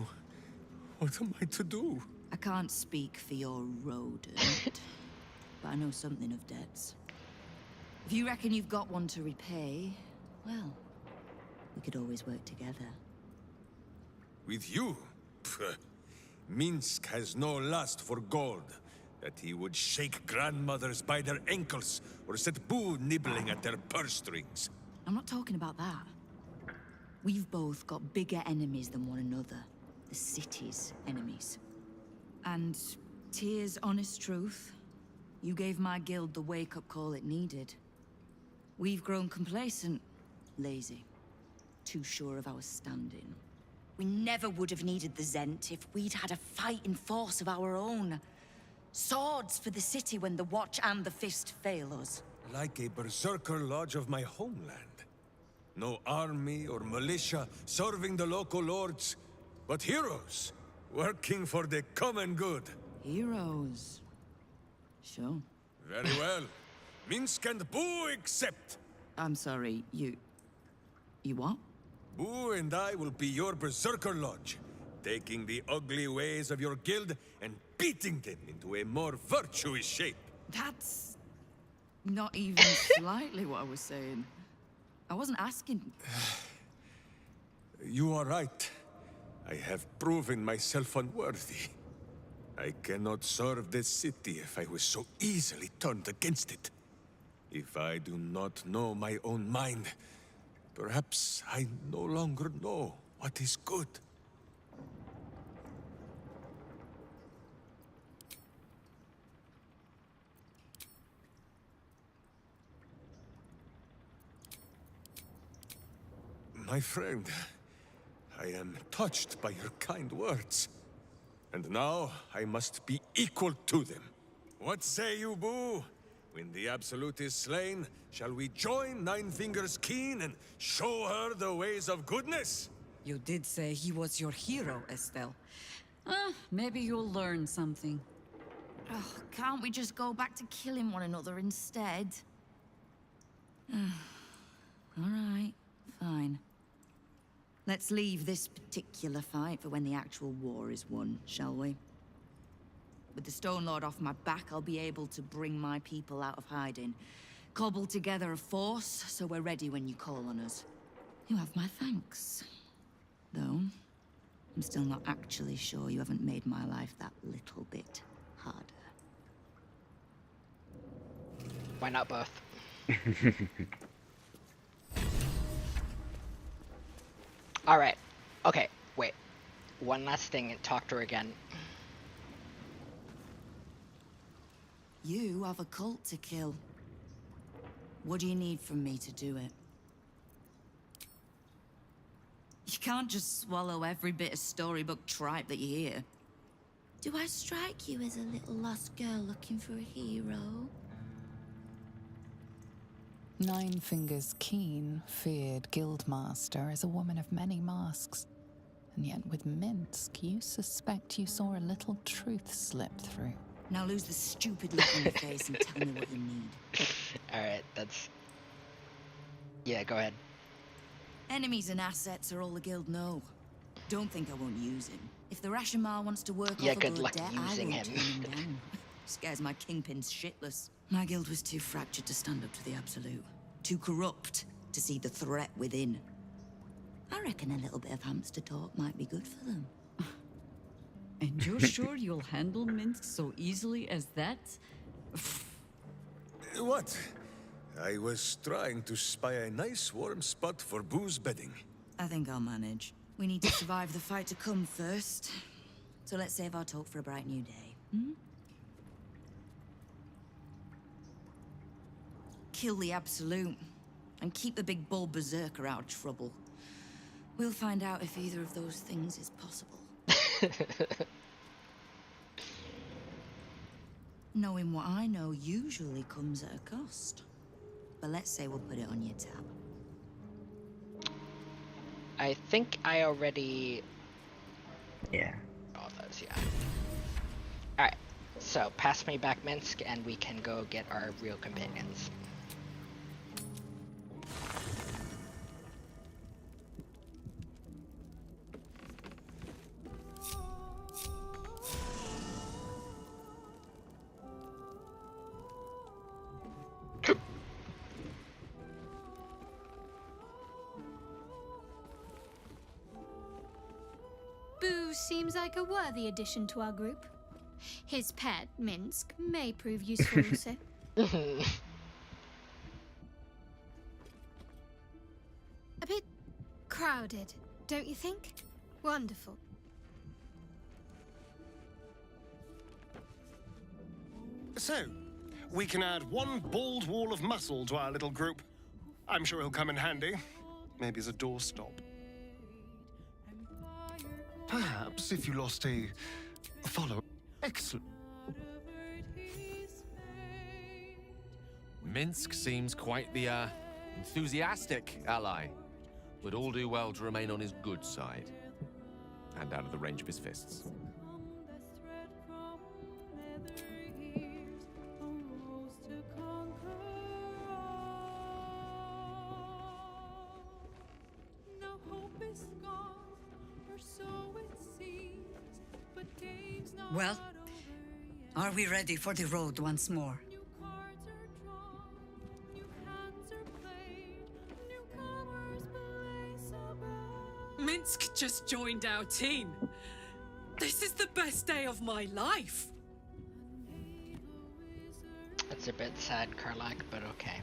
what am I to do? I can't speak for your rodent, but I know something of debts. If you reckon you've got one to repay, well, we could always work together. With you? Pfft. Minsc has no lust for gold. That he would shake grandmothers by their ankles, or set Boo nibbling at their purse strings. I'm not talking about that. We've both got bigger enemies than one another. The city's enemies. And, Tyr's honest truth, you gave my guild the wake-up call it needed. We've grown complacent, lazy, too sure of our standing. We never would have needed the Zent if we'd had a fighting force of our own. Swords for the city when the Watch and the Fist fail us. Like a berserker lodge of my homeland. No army or militia serving the local lords, but heroes working for the common good. Heroes. Sure. Very well. Minsc and Boo accept. I'm sorry, you what? Boo and I will be your berserker lodge, taking the ugly ways of your guild and beating them into a more virtuous shape. That's... not even slightly what I was saying. I wasn't asking. You are right. I have proven myself unworthy. I cannot serve this city if I was so easily turned against it. If I do not know my own mind, perhaps I no longer know what is good. My friend, I am touched by your kind words. And now I must be equal to them. What say you, Boo? When the Absolute is slain, shall we join Nine Fingers Keen and show her the ways of goodness? You did say he was your hero, Estelle. Maybe you'll learn something. Oh, can't we just go back to killing one another instead? All right, fine. Let's leave this particular fight for when the actual war is won, shall we? With the Stone Lord off my back, I'll be able to bring my people out of hiding. Cobble together a force, so we're ready when you call on us. You have my thanks. Though, I'm still not actually sure you haven't made my life that little bit harder. Why not both? Alright. Okay, wait. One last thing and talk to her again. You have a cult to kill. What do you need from me to do it? You can't just swallow every bit of storybook tripe that you hear. Do I strike you as a little lost girl looking for a hero? Nine Fingers Keen feared Guildmaster as a woman of many masks. And yet with Minsc, you suspect you saw a little truth slip through. Now lose the stupid look on your face and tell me what you need. Alright, that's... Yeah, go ahead. Enemies and assets are all the guild know. Don't think I won't use him. If the Rashomar wants to work Yeah, off a good good luck debt, using I won't him. turn him down. Scares my kingpins shitless. My guild was too fractured to stand up to the Absolute. Too corrupt to see the threat within. I reckon a little bit of hamster talk might be good for them. And you're sure you'll handle Minsc so easily as that? What? I was trying to spy a nice warm spot for Boo's bedding. I think I'll manage. We need to survive the fight to come first. So let's save our talk for a bright new day. Hmm? Kill the Absolute, and keep the big bull berserker out of trouble. We'll find out if either of those things is possible. Knowing what I know usually comes at a cost. But let's say we'll put it on your tab. I think I already... Yeah. All those, yeah. Alright, so pass me back Minsc and we can go get our real companions. Boo seems like a worthy addition to our group. His pet, Minsc, may prove useful also. A bit crowded, don't you think? Wonderful. So, we can add one bald wall of muscle to our little group. I'm sure he'll come in handy. Maybe as a doorstop. Perhaps if you lost a follower. Excellent. Minsc seems quite the, enthusiastic ally. Would all do well to remain on his good side. And out of the range of his fists. Well, are we ready for the road once more? Minsc just joined our team. This is the best day of my life. It's a bit sad, Karlak, but okay.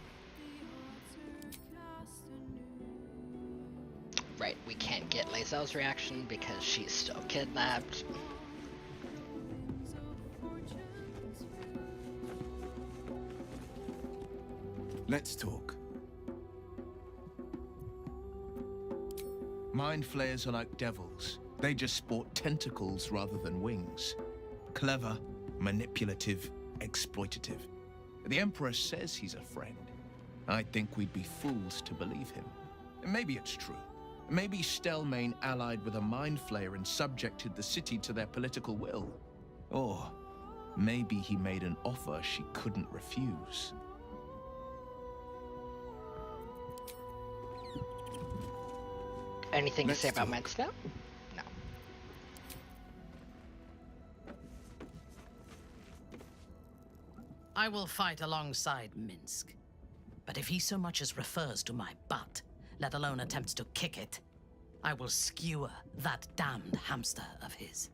Right, we can't get Lae'zel's reaction because she's still kidnapped. Let's talk. Mind flayers are like devils. They just sport tentacles rather than wings. Clever, manipulative, exploitative. The Emperor says he's a friend. I think we'd be fools to believe him. Maybe it's true. Maybe Stelmane allied with a mind flayer and subjected the city to their political will. Or maybe he made an offer she couldn't refuse. Anything to say about Minsc now? No. I will fight alongside Minsc. But if he so much as refers to my butt, let alone attempts to kick it, I will skewer that damned hamster of his.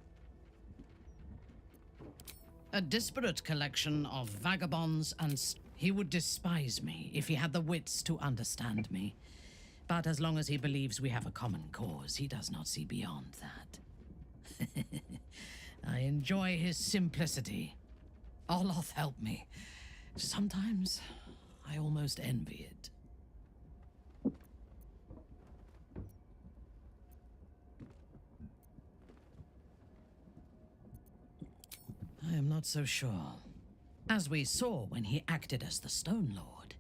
A disparate collection of vagabonds and... He would despise me if he had the wits to understand me. But as long as he believes we have a common cause, he does not see beyond that. I enjoy his simplicity. Oloth helped me. Sometimes I almost envy it. I am not so sure. As we saw when he acted as the Stone Lord,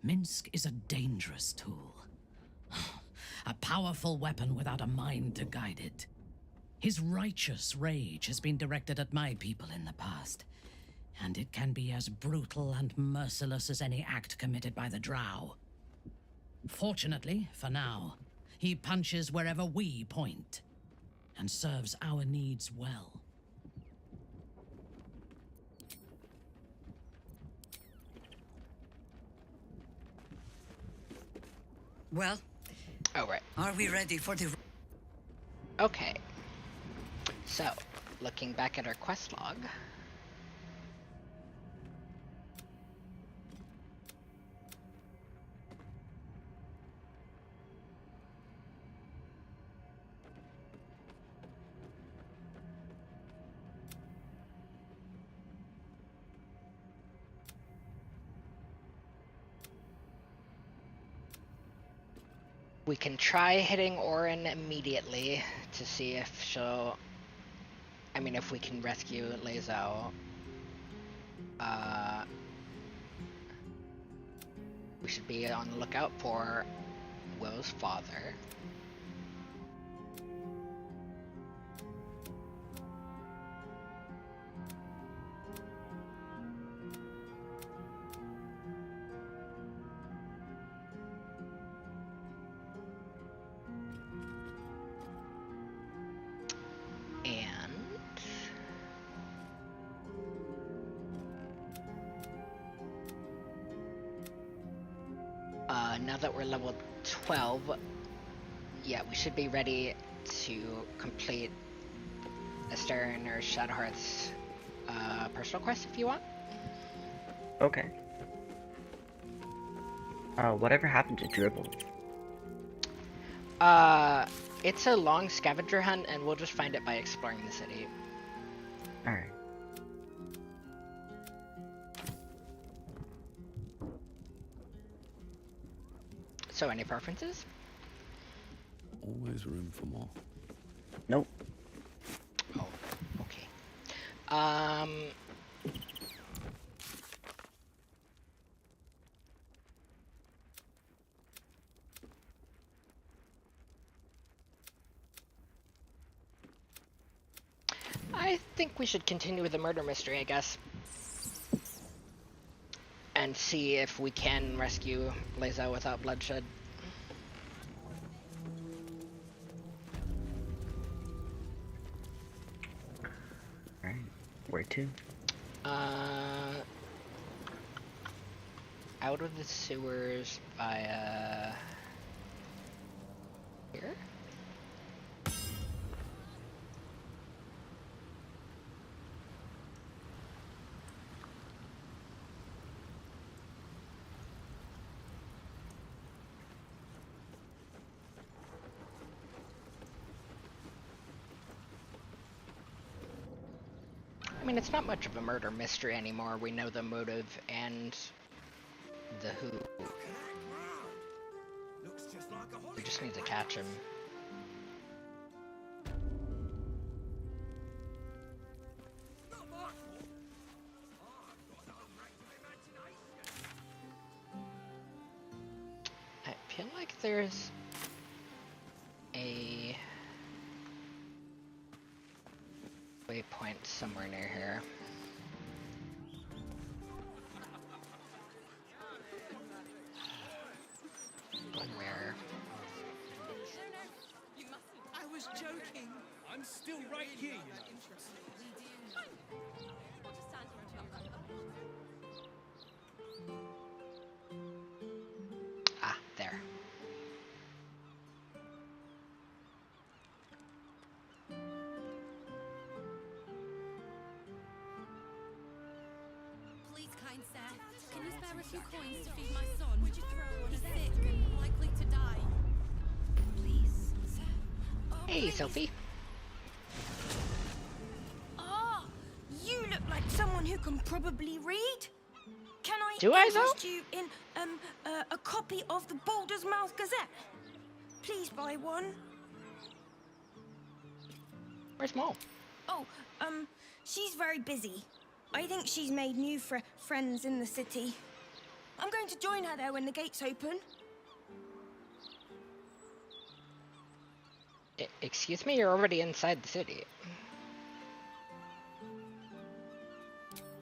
Minsc is a dangerous tool. A powerful weapon without a mind to guide it. His righteous rage has been directed at my people in the past, and it can be as brutal and merciless as any act committed by the Drow. Fortunately, for now, he punches wherever we point, and serves our needs well. Well, oh, right. Are we ready for the... Okay. So, looking back at our quest log. We can try hitting Orin immediately to see if she'll... I mean, if we can rescue Lae'zel. We should be on the lookout for Will's father. Now that we're level 12, yeah, we should be ready to complete Astarion or Shadowheart's personal quest if you want. Okay. Whatever happened to Dribble? It's a long scavenger hunt, and we'll just find it by exploring the city. Alright. So, any preferences? Always room for more. Nope. Oh, okay. I think we should continue with the murder mystery, I guess. And see if we can rescue Lae'zel without bloodshed. Alright, where to? Out of the sewers via... here? I mean, it's not much of a murder mystery anymore. We know the motive and the who. We just need to catch him. I feel like there's a waypoint somewhere near here. But where? I was joking. I'm still right here, you know. Ah, there. Please, kind sir, can you spare a few coins to feed my son? Would you throw one? He's sick and likely to die. Please, sir. Oh, Hey, please. Sophie. Ah, you look like someone who can probably read. Can I Do I, interest you in a copy of the Baldur's Mouth Gazette? Please buy one. Where's Mo? Oh, she's very busy. I think she's made new friends in the city. I'm going to join her there when the gates open. Excuse me, you're already inside the city.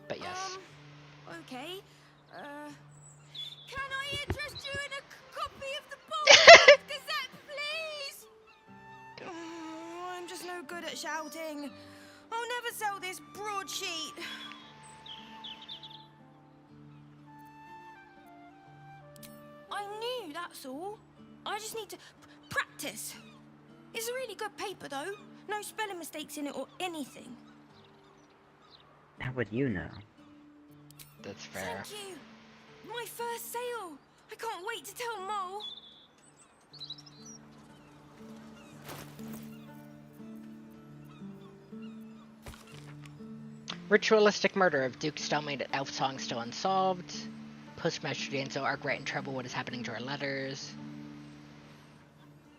But yes. Okay. Can I interest you in a copy of the Baldur's Mouth Gazette, please? Oh, I'm just no good at shouting. I'll never sell this broadsheet. I'm new, that's all. I just need to practice. It's a really good paper, though. No spelling mistakes in it or anything. How would you know? That's fair. Thank you. My first sale. I can't wait to tell Mo. Ritualistic murder of Duke Stalemate at Elfsong still unsolved. Postmaster Danzo Arkwright in trouble. What is happening to our letters?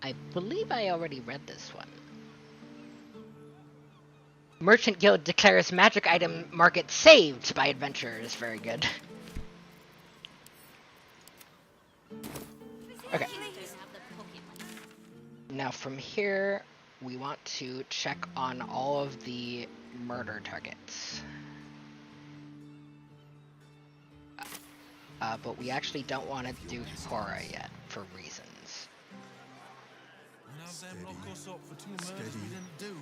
I believe I already read this one. Merchant Guild declares magic item market saved by adventurers. Very good. Okay. Now from here, we want to check on all of the murder targets. But we actually don't want to do Cora yet, for reasons. And have them lock us up for 2 murders we didn't do.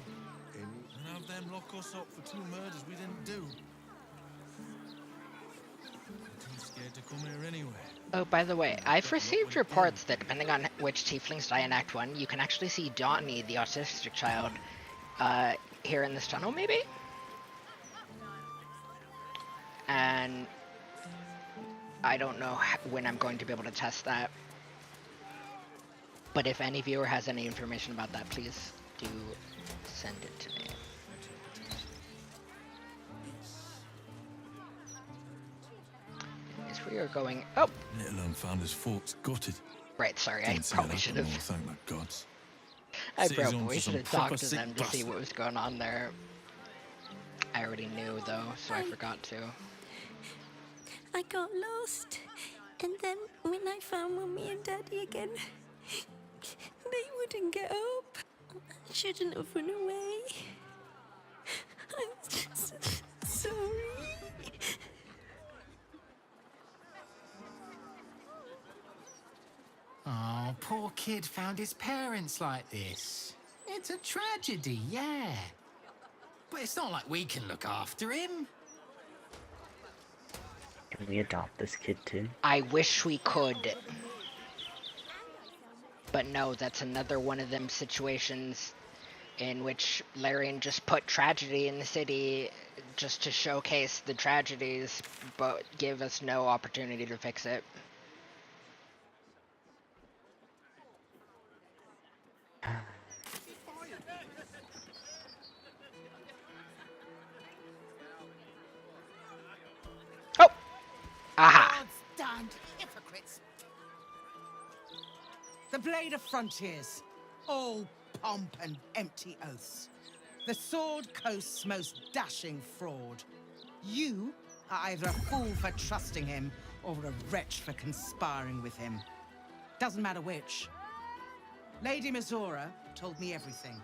And have them lock us up for 2 murders we didn't do. I'm too scared to come here anyway. Oh, by the way, I've received reports that depending on which tieflings die in Act 1, you can actually see Donnie, the autistic child, here in this tunnel, maybe? And I don't know when I'm going to be able to test that. But if any viewer has any information about that, please do send it to me. As we are going... Oh! Little unfounders Fork's gutted. Right, sorry, I Didn't see probably that should coming, have... Thank the gods. I City's on probably to should some have proper talked to sick them to see bastard. what was going on there. I already knew, though, so I forgot to. I got lost. And then when I found Mummy and Daddy again, they wouldn't get up. I shouldn't have run away. I'm just sorry. Oh, poor kid found his parents like this. It's a tragedy, yeah. But it's not like we can look after him. Can we adopt this kid too? I wish we could. But no, that's another one of them situations in which Larian just put tragedy in the city just to showcase the tragedies, but give us no opportunity to fix it. Blade of Frontiers. All pomp and empty oaths. The Sword Coast's most dashing fraud. You are either a fool for trusting him, or a wretch for conspiring with him. Doesn't matter which. Lady Mizora told me everything.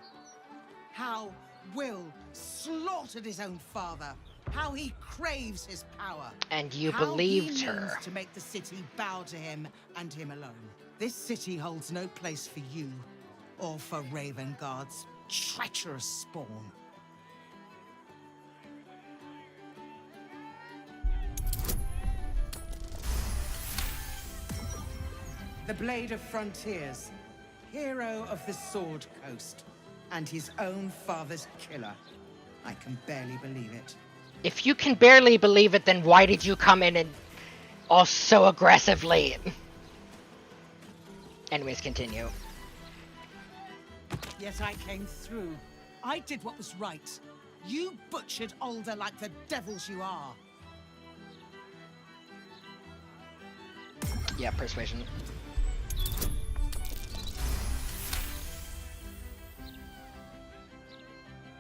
How Will slaughtered his own father. How he craves his power. And you how believed he her. means to make the city bow to him and him alone. This city holds no place for you or for Ravengard's treacherous spawn. The Blade of Frontiers, hero of the Sword Coast, and his own father's killer. I can barely believe it. If you can barely believe it, then why did you come in and all so aggressively? Anyways, continue. Yet I came through. I did what was right. You butchered Alder like the devils you are. Yeah, persuasion.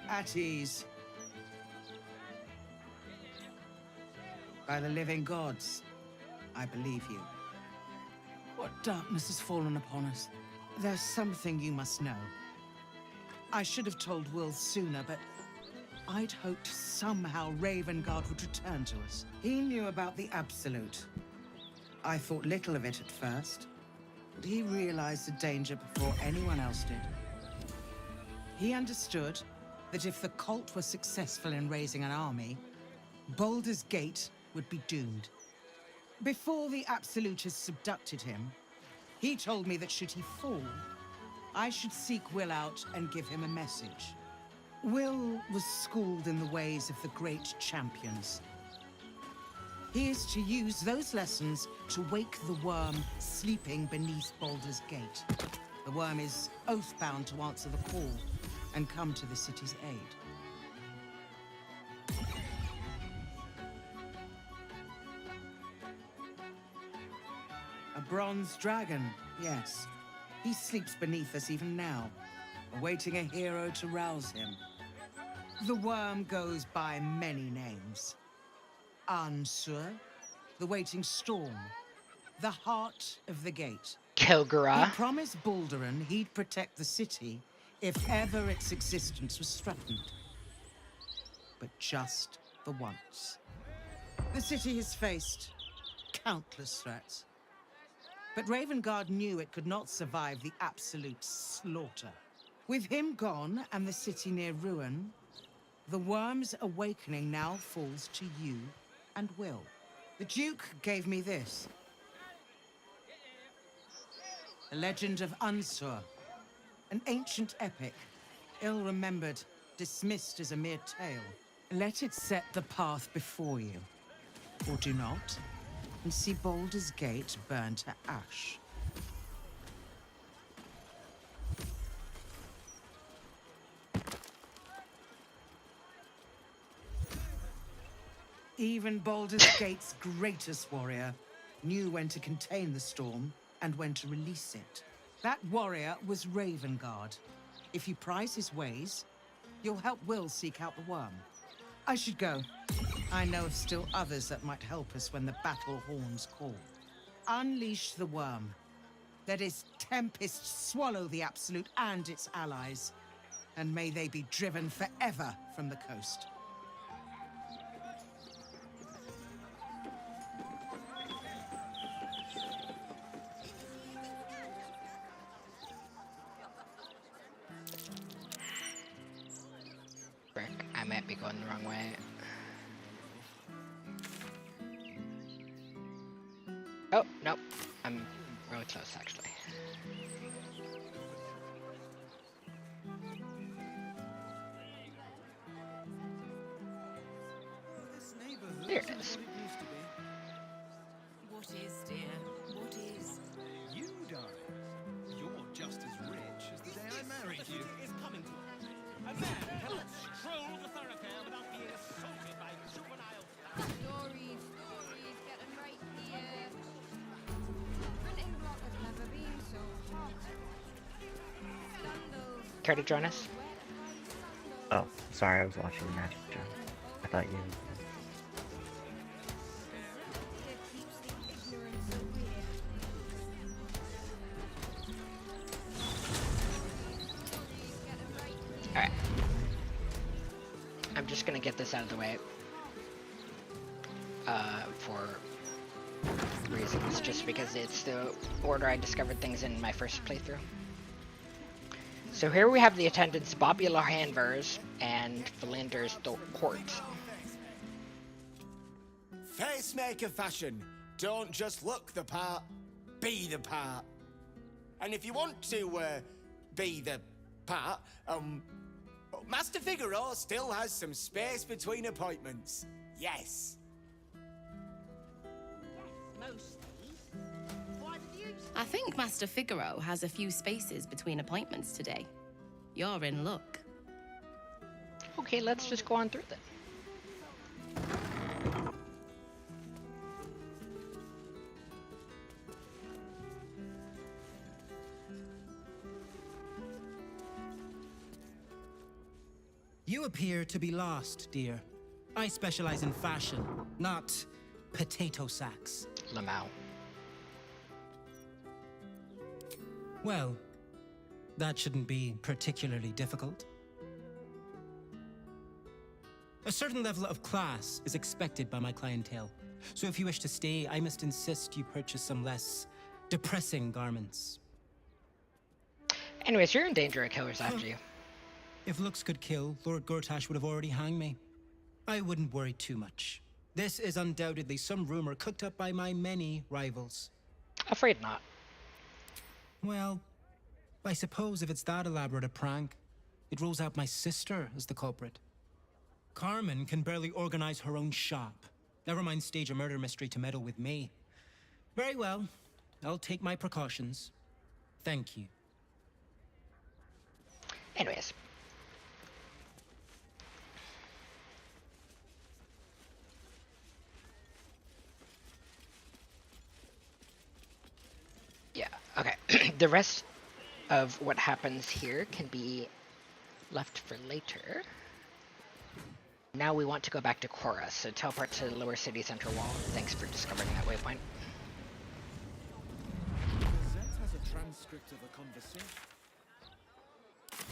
At ease. By the living gods, I believe you. What darkness has fallen upon us? There's something you must know. I should have told Will sooner, but I'd hoped somehow Ravengard would return to us. He knew about the Absolute. I thought little of it at first, but he realized the danger before anyone else did. He understood that if the cult were successful in raising an army, Baldur's Gate would be doomed. Before the Absolutists subducted him, he told me that should he fall, I should seek Will out and give him a message. Will was schooled in the ways of the great champions. He is to use those lessons to wake the worm sleeping beneath Baldur's Gate. The worm is oath-bound to answer the call and come to the city's aid. A bronze dragon, yes. He sleeps beneath us even now, awaiting a hero to rouse him. The worm goes by many names. Ansur, the waiting storm, the heart of the gate. Kilgara. He promised Balduran he'd protect the city if ever its existence was threatened. But just the once. The city has faced countless threats. But Ravengard knew it could not survive the absolute slaughter. With him gone and the city near ruin, the worm's awakening now falls to you and Will. The Duke gave me this. The legend of Ansur, an ancient epic, ill-remembered, dismissed as a mere tale. Let it set the path before you, or do not, and see Baldur's Gate burn to ash. Even Baldur's Gate's greatest warrior knew when to contain the storm and when to release it. That warrior was Ravengard. If you prize his ways, you'll help Will seek out the worm. I should go. I know of still others that might help us when the battle horns call. Unleash the worm. Let its tempest swallow the Absolute and its allies. And may they be driven forever from the coast. Frick, I might be going the wrong way. Oh, nope. I'm really close, actually. There it is. What is, dear? What is? You, darling. You're just as rich as the day I married you. Is coming to a man cannot stroll the thoroughfare without being assaulted by juvenile. Stories, get them right here. Printing block has never been so hot. Care to join us? Oh, sorry, I was watching the magic show. I thought you... Alright. I'm just gonna get this out of the way. For reasons, just because it's the order I discovered things in my first playthrough. So here we have the attendants Bobby Larhanvers and Philander's Court. Facemaker fashion. Don't just look the part, be the part. And if you want to be the part, Master Figaro still has some space between appointments. Yes. I think Master Figaro has a few spaces between appointments today. You're in luck. Okay, let's just go on through then. You appear to be lost, dear. I specialize in fashion, not potato sacks. Lamau. Well, that shouldn't be particularly difficult. A certain level of class is expected by my clientele. So if you wish to stay, I must insist you purchase some less depressing garments. Anyways, you're in danger of killers after you. If looks could kill, Lord Gortash would have already hanged me. I wouldn't worry too much. This is undoubtedly some rumor cooked up by my many rivals. Afraid not. Well, I suppose if it's that elaborate a prank, it rules out my sister as the culprit. Carmen can barely organize her own shop. Never mind stage a murder mystery to meddle with me. Very well. I'll take my precautions. Thank you. Anyways. Yeah, okay. The rest of what happens here can be left for later. Now we want to go back to Korra, so teleport to the lower city center wall. Thanks for discovering that waypoint. Gazette has a transcript of a conversation.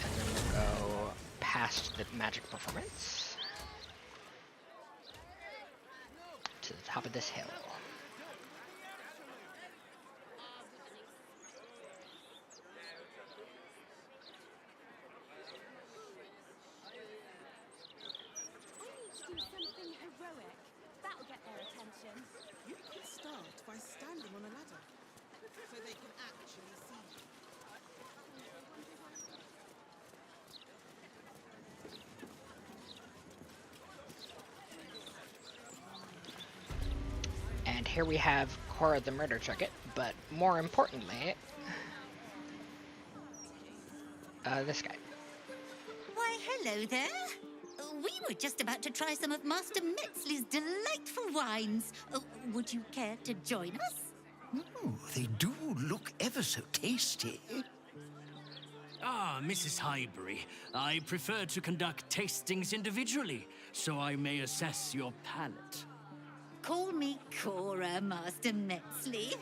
And then we'll go past the magic performance to the top of this hill. That'll get their attention. You could start by standing on a ladder, so they can actually see you. And here we have Korra the murder target, but more importantly, this guy. Why, hello there. We were just about to try some of Master Metzley's delightful wines. Would you care to join us? Oh, they do look ever so tasty. Ah, Mrs. Highbury, I prefer to conduct tastings individually, so I may assess your palate. Call me Cora, Master Metzley.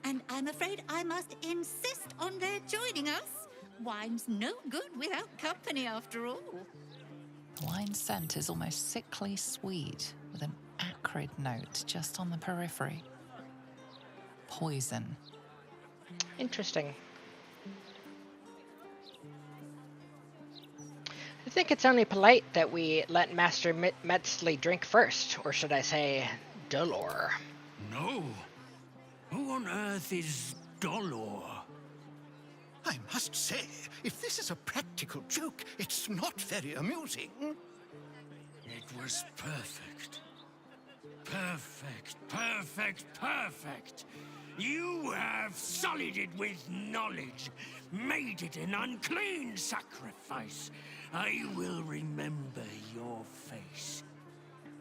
And I'm afraid I must insist on their joining us. Wine's no good without company, after all. The wine scent is almost sickly sweet, with an acrid note just on the periphery. Poison. Interesting. I think it's only polite that we let Master Metzley drink first, or should I say, Dolor. No. Who on earth is Dolor? I must say, if this is a practical joke, it's not very amusing. It was perfect. Perfect, perfect, perfect. You have sullied it with knowledge, made it an unclean sacrifice. I will remember your face,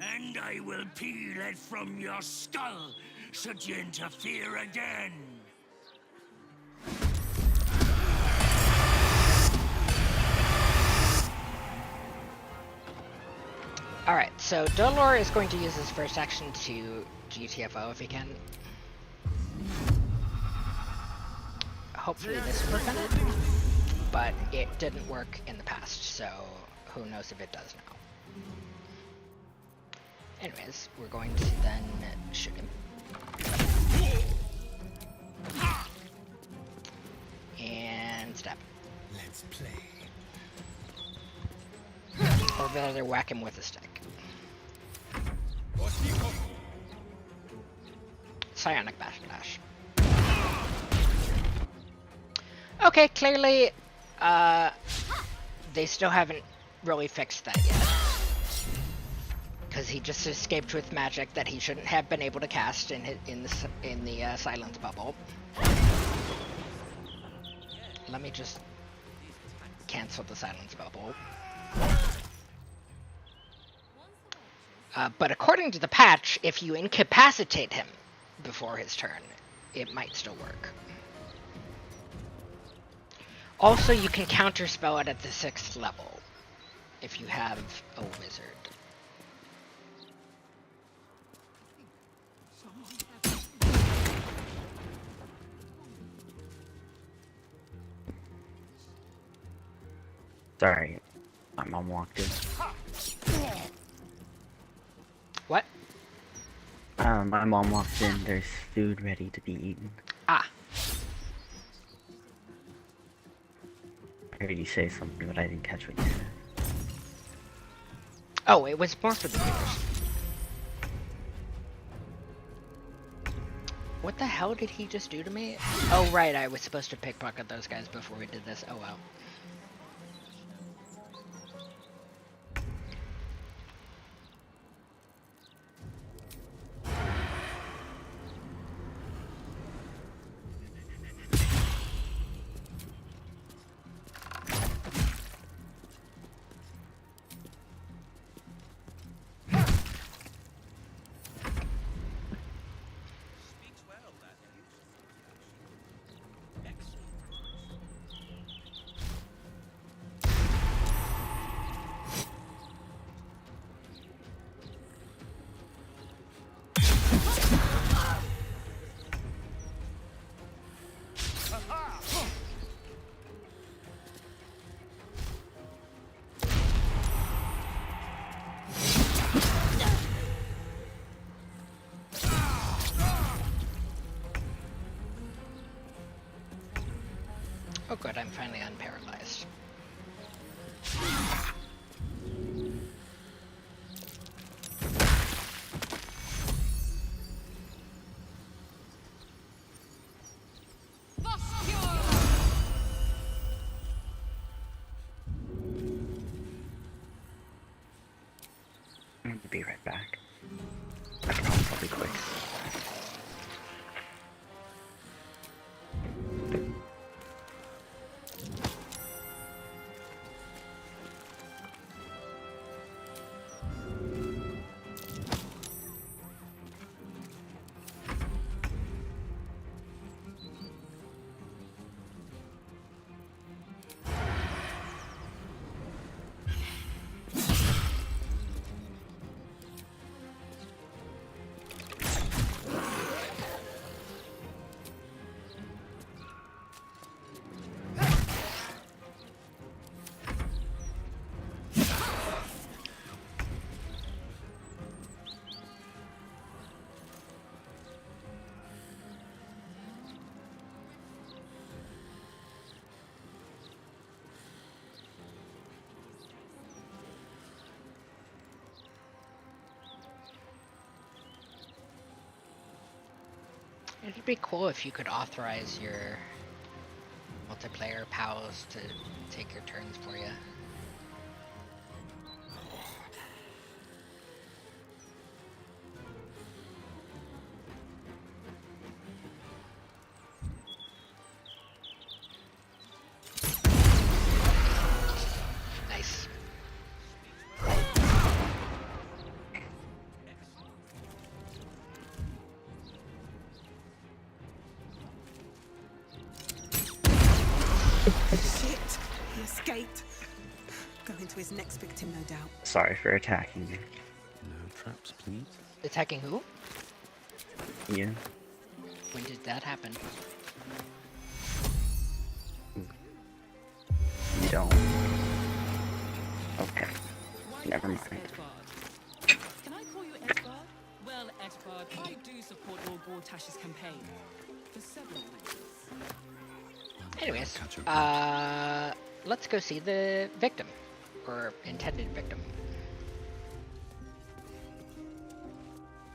and I will peel it from your skull should you interfere again. Alright, so Dolor is going to use his first action to GTFO if he can. Hopefully this will work on it, but it didn't work in the past, so who knows if it does now. Anyways, we're going to then shoot him. And stab. Let's play. Or rather, whack him with a stick. Psionic Backlash. Okay, clearly, they still haven't really fixed that yet. Because he just escaped with magic that he shouldn't have been able to cast in the silence bubble. Let me just cancel the silence bubble. But according to the patch, if you incapacitate him before his turn, it might still work. Also, you can counterspell it at the 6th level if you have a wizard. Sorry, my mom walked in. What? My mom walked in. There's food ready to be eaten. Ah. I heard you say something, but I didn't catch what you said. Oh, it was more for the viewers. What the hell did he just do to me? Oh, right, I was supposed to pickpocket those guys before we did this. Oh, well. Oh good, I'm finally unparalyzed. I'm gonna be right back. I can help probably quick. It'd be cool if you could authorize your multiplayer pals to take your turns for you. Nice. Shit! He escaped. Going to his next victim, no doubt. Sorry for attacking you. No traps, please. Attacking who? You. When did that happen? You don't. Okay. Never mind. Can I call you Edvard? Well, Edvard, I do support Lord Gortash's campaign. For several reasons. Anyways, let's go see the victim. Or intended victim.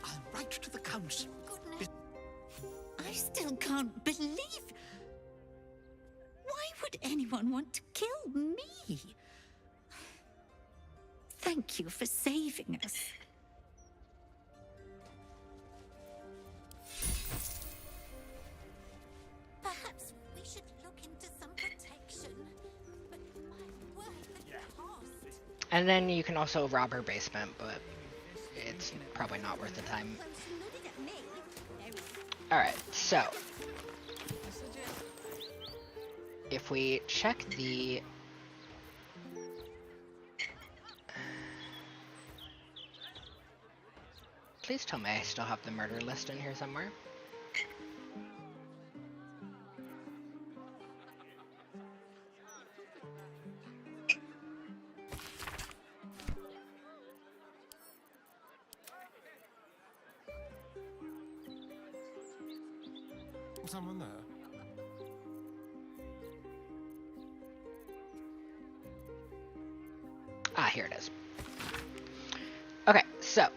I'll write to the council. I still can't believe. Why would anyone want to kill me? Thank you for saving us. Perhaps we should look into some protection. But my word, the cost. And then you can also rob her basement, but it's probably not worth the time. Alright, so if we check the please tell me I still have the murder list in here somewhere. Someone there? Ah, here it is. Okay, so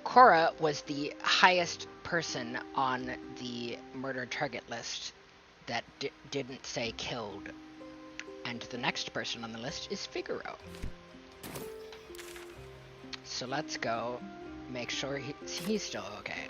Cora was the highest person on the murder target list that didn't say killed. And the next person on the list is Figaro. So let's go make sure he's still okay.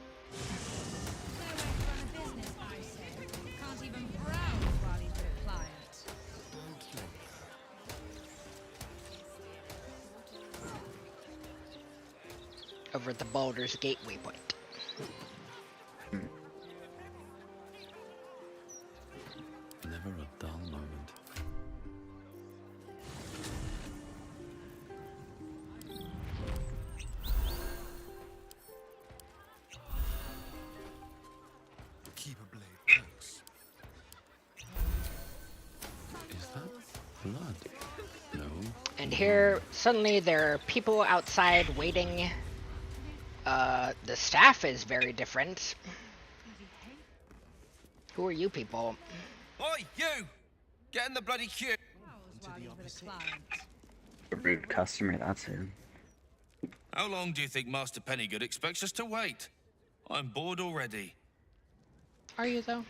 Over at the Baldur's Gate waypoint. Never a dull moment. Keep a blade close. Is that blood? No. And here, suddenly there are people outside waiting. The staff is very different. Who are you people? Oi, you! Get in the bloody queue! A rude customer, that's who. How long do you think Master Pennygood expects us to wait? I'm bored already. Are you, though?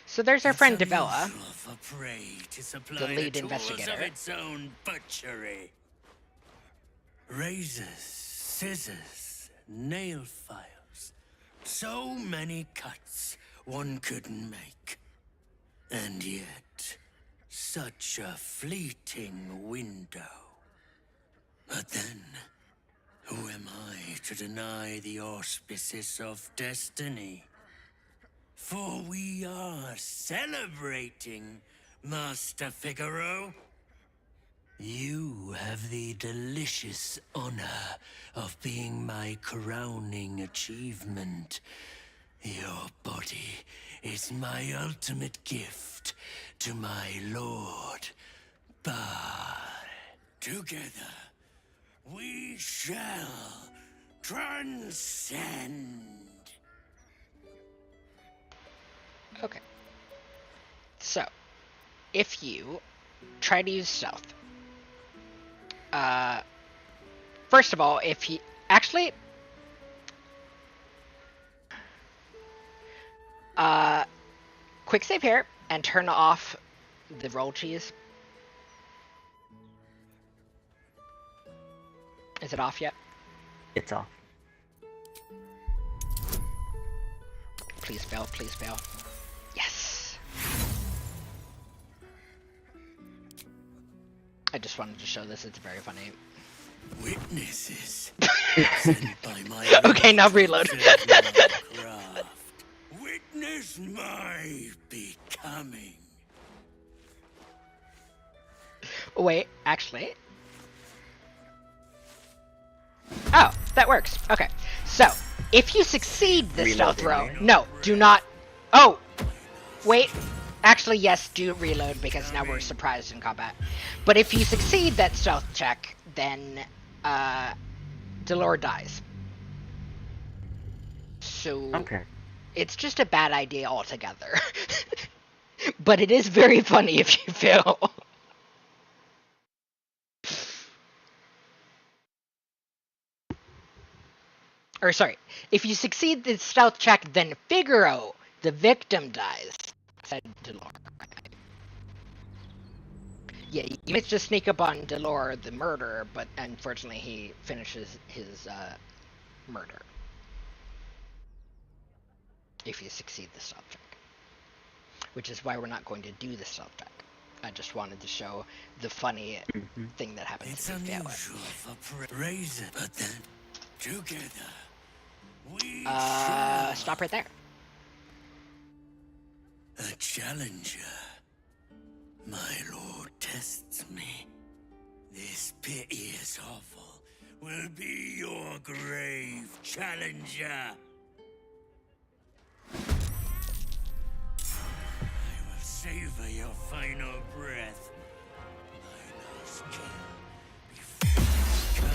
So there's our friend Devella, the lead investigator. Of its own butchery. Razors, scissors, nail files. So many cuts one couldn't make. And yet, such a fleeting window. But then, who am I to deny the auspices of destiny? For we are celebrating, Master Figaro. You have the delicious honor of being my crowning achievement. Your body is my ultimate gift to my lord, Bar. Together, we shall transcend. Okay. So, if you try to use stealth, first of all, if you actually, quick save here and turn off the roll cheese. Is it off yet? It's off. Please fail, please fail. Yes. I just wanted to show this, it's very funny. Witnesses sent by my Okay, now reload. craft. Witness my becoming. Wait, actually. Oh, that works. Okay, so if you succeed the stealth row, no, do not. Oh, wait. Actually, yes, do reload because now we're surprised in combat. But if you succeed that stealth check, then Delore dies. So it's just a bad idea altogether. But it is very funny if you fail. Or sorry, if you succeed the stealth check, then Figaro, the victim, dies. Said Delore. Yeah, you managed to sneak up on Delore, the murderer, but unfortunately he finishes his murder. If you succeed the stealth check. Which is why we're not going to do the stealth check. I just wanted to show the funny thing that happens It's if you fail unusual for Razor, but then together we it. Stop right there. A challenger. My lord tests me. This piteous hovel will be your grave, challenger. I will savor your final breath.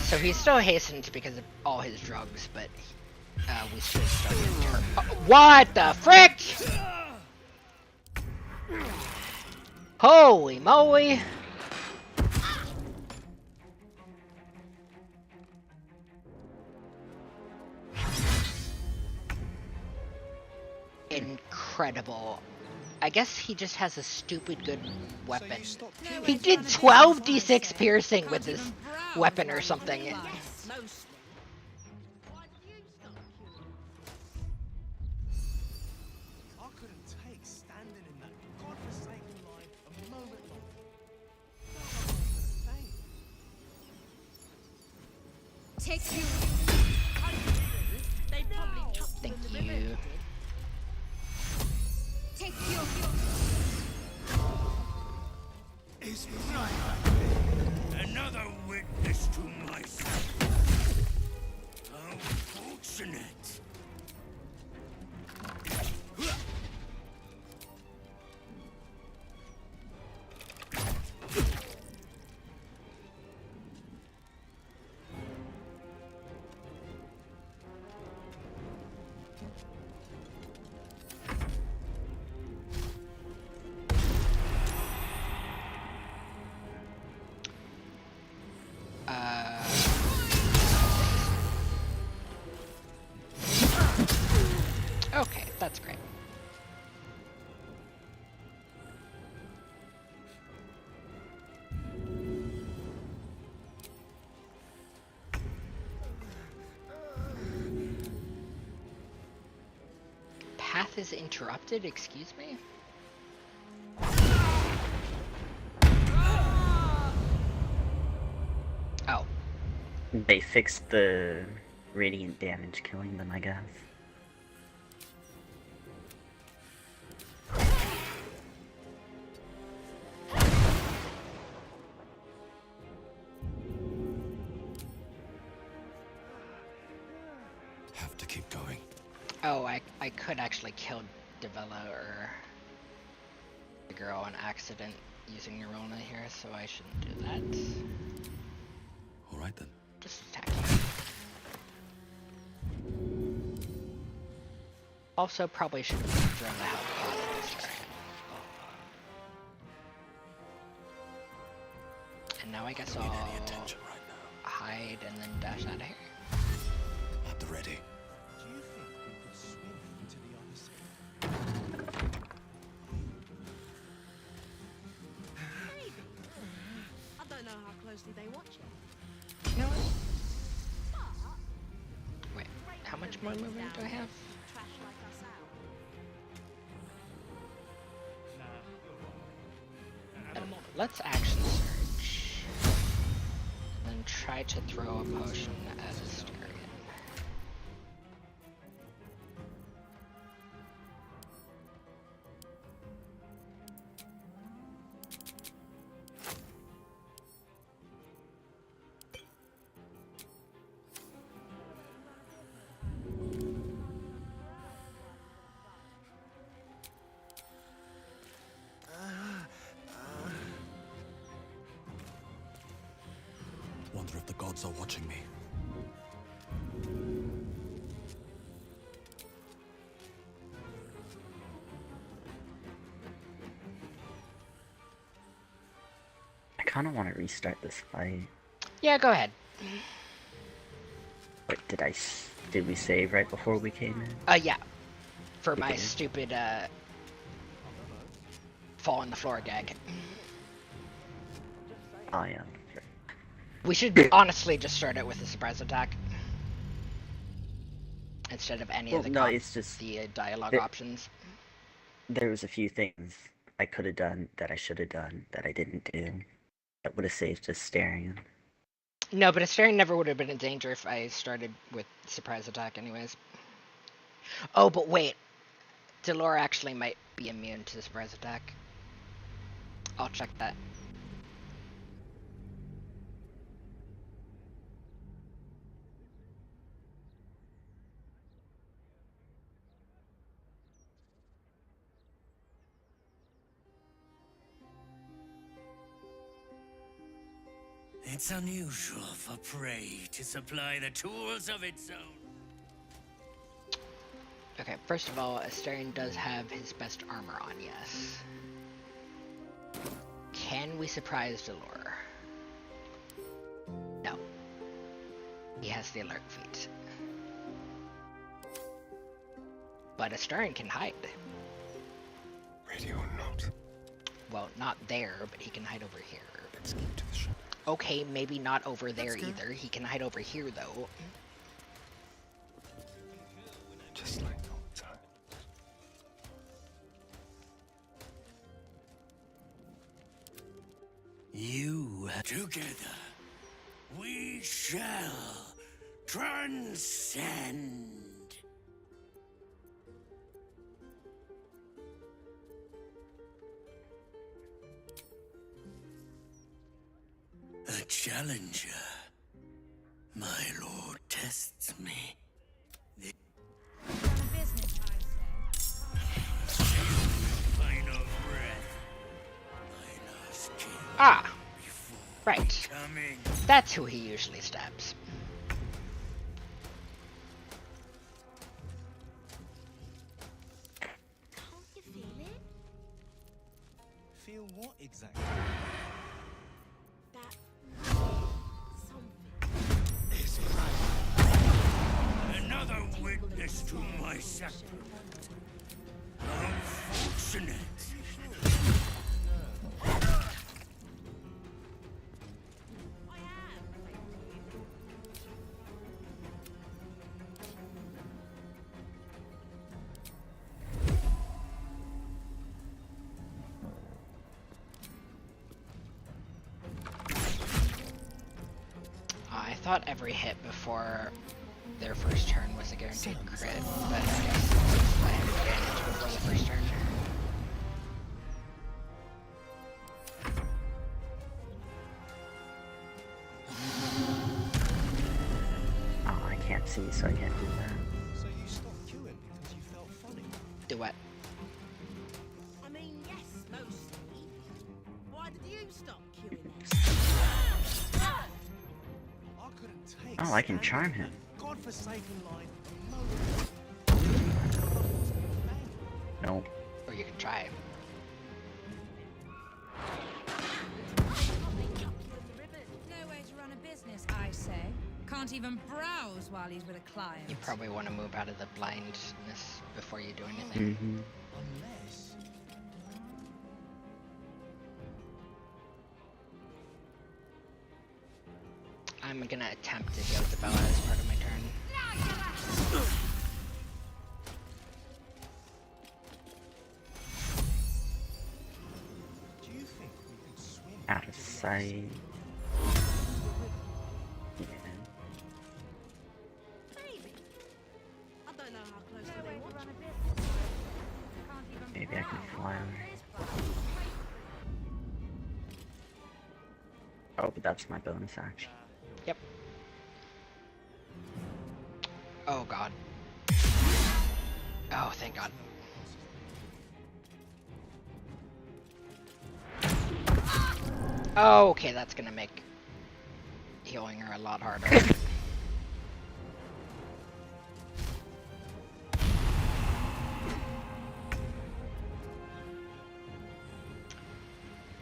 So he's still hastened because of all his drugs, but we should start getting hurt. What the frick? Holy moly! Incredible. I guess he just has a stupid good weapon. He did 12d6 piercing with his weapon or something. Take you. Thank you. Take you. Another witness to myself. How fortunate. Okay, that's great. Path is interrupted, excuse me? Oh. They fixed the radiant damage killing them, I guess. Have to keep going. Oh, I could actually kill Devella or the girl on accident using Neurona here, so I shouldn't do that. Alright then. Just attack him. Also, probably should have thrown the health pod at this turn. And now I guess I'll hide and then dash out of here. At the ready. Do you think we could swing into the other side? Maybe. I don't know how closely they watch it. Wait, how much more movement do I have? Trash like us out. Let's action search. And then try try to throw a potion at Astarion. Wonder if the gods are watching me. I kind of want to restart this fight. Yeah, go ahead. But did we save right before we came in? Yeah. For my stupid, fall on the floor gag. Oh, yeah. We should honestly just start it with a surprise attack. Instead of any of the it's just the dialogue options. There was a few things I could have done that I should have done that I didn't do. That would have saved Astarion. No, but Astarion never would have been in danger if I started with surprise attack anyways. Oh, but wait. Delora actually might be immune to the surprise attack. I'll check that. It's unusual for prey to supply the tools of its own. Okay, first of all, Astarion does have his best armor on, yes. Can we surprise Delora? No. He has the alert feat. But Astarion can hide. Ready or not? Well, not there, but he can hide over here. Let's get to the shop. Okay, maybe not over there either. He can hide over here, though. Just like all the time. You together, we shall transcend. A challenger, my lord tests me. Final breath. My last kill. Ah! Right. Coming. That's who he usually stabs. Can't you feel it? Feel what exactly? That Another witness to my sacrament. How fortunate. I thought every hit before their first turn was a guaranteed crit, but I guess I have advantage before the first turn. Oh, I can't see, so I can't do that. So you stopped queuing because you felt funny? Do what? I mean, yes, mostly. Why did you stop queuing then? I couldn't take Oh, I can standing charm in him. that godforsaken line a moment. Nope. Or you can try. No way to run a business, I say. Can't even browse while he's with a client. You probably want to move out of the blindness before you do anything. Mm-hmm. Unless... I'm gonna attempt to heal Isabella as part of my turn. Do you think we could swim? Out of sight. fly on her. Oh, but that's my bonus action. Yep. Oh god. Oh, thank god. Oh, okay, that's gonna make healing her a lot harder.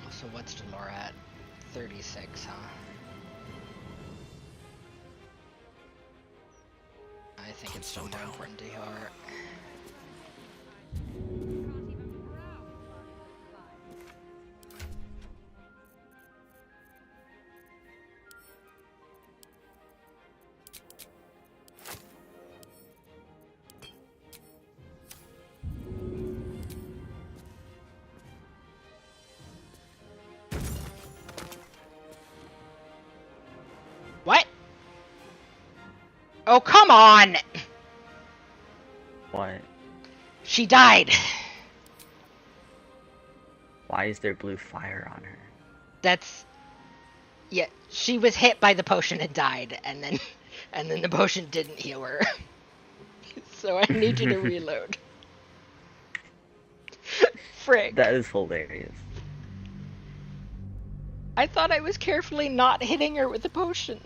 Also, what's Delora at? 36, huh? I think it's still more important to heal her. What? Oh, come on! What? She died! Why is there blue fire on her? That's... Yeah, she was hit by the potion and died, and then the potion didn't heal her. So I need you to reload. Frick. That is hilarious. I thought I was carefully not hitting her with the potion.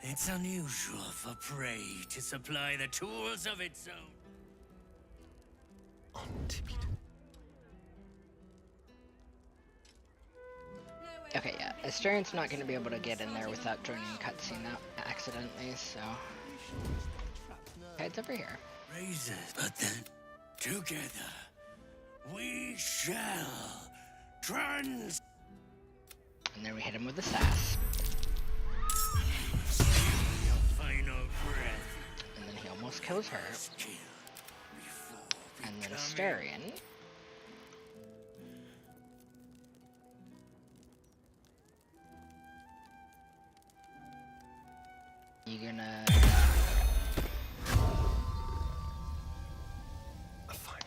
It's unusual for prey to supply the tools of its own. Okay, yeah. Asterian's not going to be able to get in there without joining cutscene accidentally, so... Okay, it's over here. Razors, but then together we shall trans. And then we hit him with the sass. Your final breath. And then he almost kills her. And then Asterian. You gonna...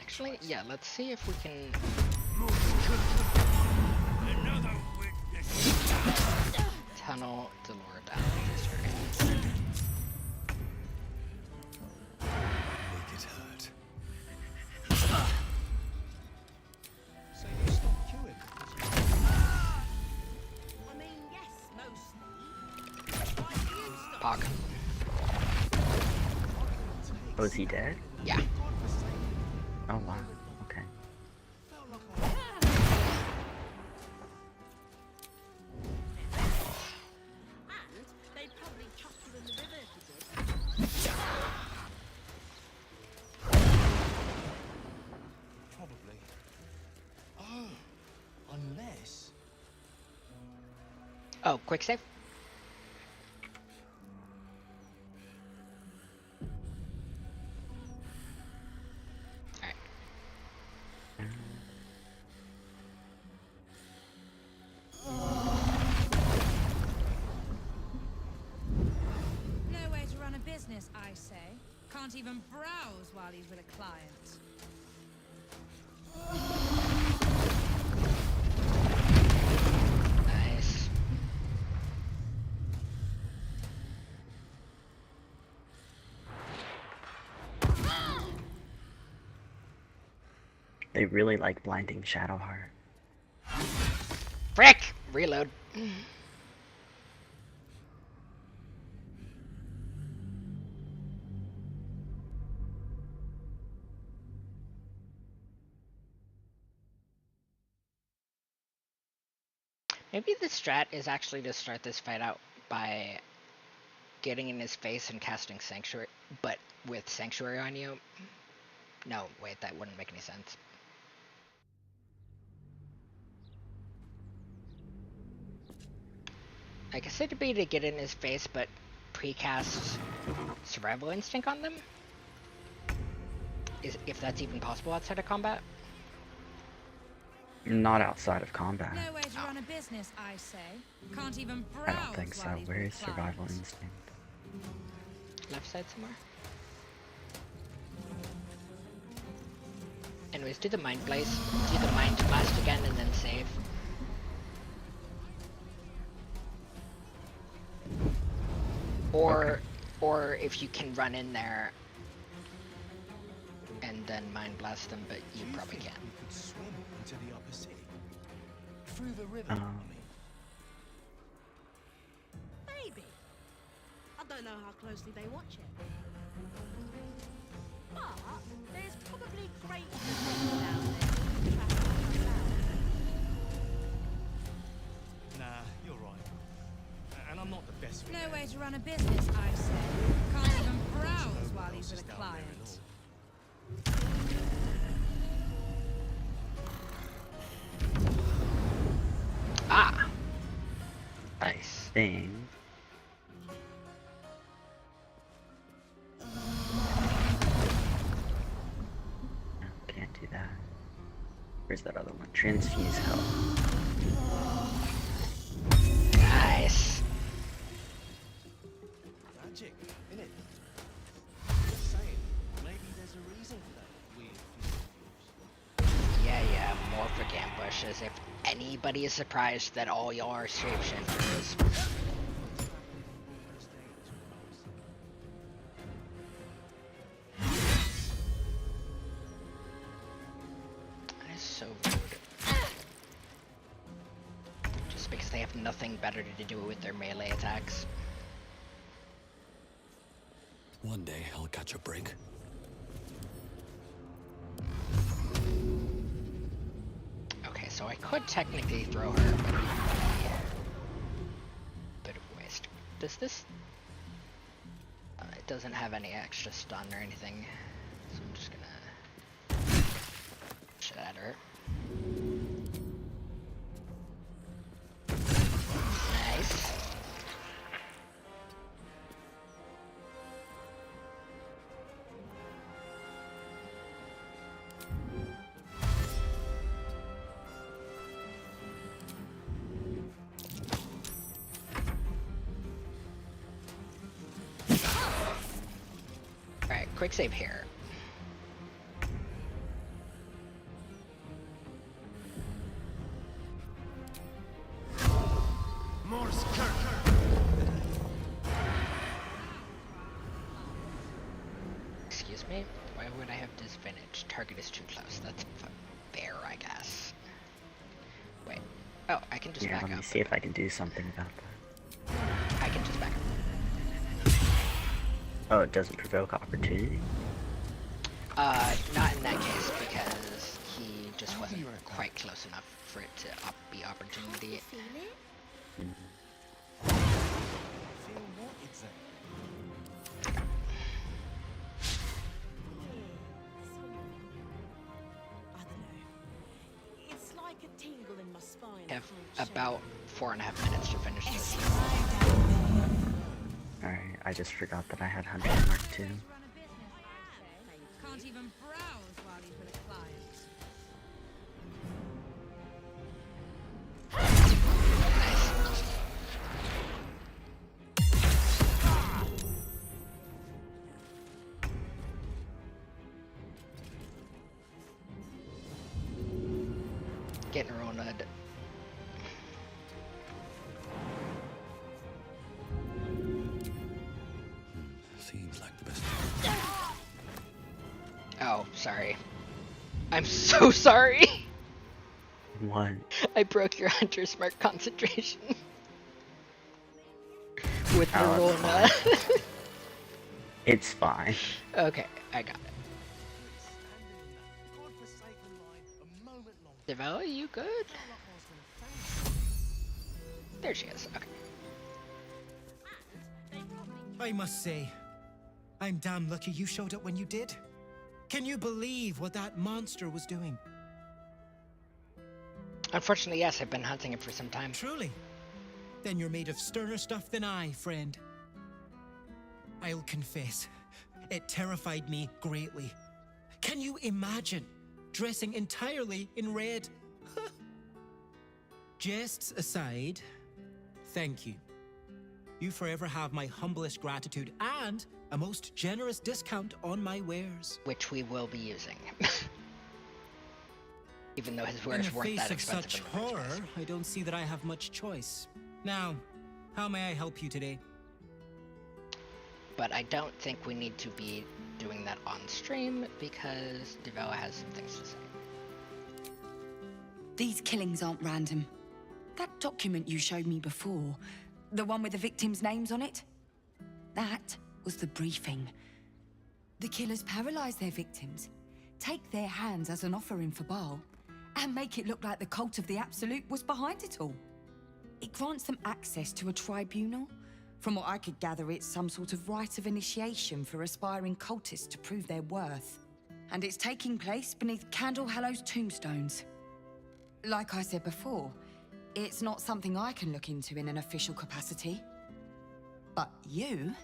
Actually, yeah, let's see if we can... Tunnel Delora down with Asterian. Make it hurt. So you stopped queuing because I mean, yes, mostly. Why do you stop? Pog. Oh, is he dead? Yeah. Oh wow. Okay. And they'd probably chuck you in the river if you did. probably. Oh, unless. Oh, quick save. Alright. No way to run a business, I say. Can't even browse while he's with a client. Nice. They really like blinding Shadowheart. Frick! Reload. Maybe the strat is actually to start this fight out by getting in his face and casting Sanctuary, but with Sanctuary on you? No, wait, that wouldn't make any sense. I guess it'd be to get in his face, but precast Survival Instinct on them? If that's even possible outside of combat? Not outside of combat. No way to run a business, I say. Can't even browse. I don't think so. while he's Where with is Survival Instinct? Left side somewhere? Anyways, do the Mind Blast again and then save. Or if you can run in there and then Mind Blast them, but you probably can't. We could swim into the upper city. Through the river, I mean. Maybe. I don't know how closely they watch it. But there's probably great potential down there. Traffic comes out. Nah, you're right. And I'm not the best. No way to run a business, I say. Can't even browse while he's with a client. Ah! I think. No, can't do that. Where's that other one? Transfuse health. Nice. Magic, innit? Just saying, maybe there's a reason for that weird Yeah, Morphic Ambush, as if anybody is surprised that all y'all are shapeshifters. That is so rude. Just because they have nothing better to do with their melee attacks. One day I'll catch a break. Okay, so I could technically throw her, but yeah. Bit of waste. Does this... it doesn't have any extra stun or anything, so I'm just gonna... shit at her. Nice. Alright, quick save here. Excuse me? Why would I have disadvantage? Target is too close. That's fair, I guess. Wait. Oh, I can just Yeah, back let me up. see if I can do something about that. I can just back up. Oh, it doesn't provoke opportunity? Not in that case, because he just wasn't quite close enough for it to be opportunity. Feel what exactly? I don't know. It's like a tingle in my spine. I have about 4.5 minutes to finish this. Alright, I just forgot that I had Hunter Mark II. Can't even browse while he's with a client. Getting her own hood. Seems like the best. Oh, sorry. I'm so sorry. What? I broke your Hunter's Mark concentration. With the Oh, Rona. It's fine. Okay, I got it. Devella, you good? There she is. Okay. I must say, I'm damn lucky you showed up when you did. Can you believe what that monster was doing? Unfortunately, yes, I've been hunting it for some time. Truly? Then you're made of sterner stuff than I, friend. I'll confess, it terrified me greatly. Can you imagine dressing entirely in red? Jests aside, thank you. You forever have my humblest gratitude and a most generous discount on my wares. Which we will be using. Even though his wares weren't that expensive. In the face of such horror, I don't see that I have much choice. Now, how may I help you today? But I don't think we need to be doing that on stream because Devella has some things to say. These killings aren't random. That document you showed me before, the one with the victims' names on it, that was the briefing. The killers paralyze their victims, take their hands as an offering for Baal, and make it look like the cult of the Absolute was behind it all. It grants them access to a tribunal. From what I could gather, it's some sort of rite of initiation for aspiring cultists to prove their worth. And it's taking place beneath Candle Hallow's tombstones. Like I said before, it's not something I can look into in an official capacity. But you...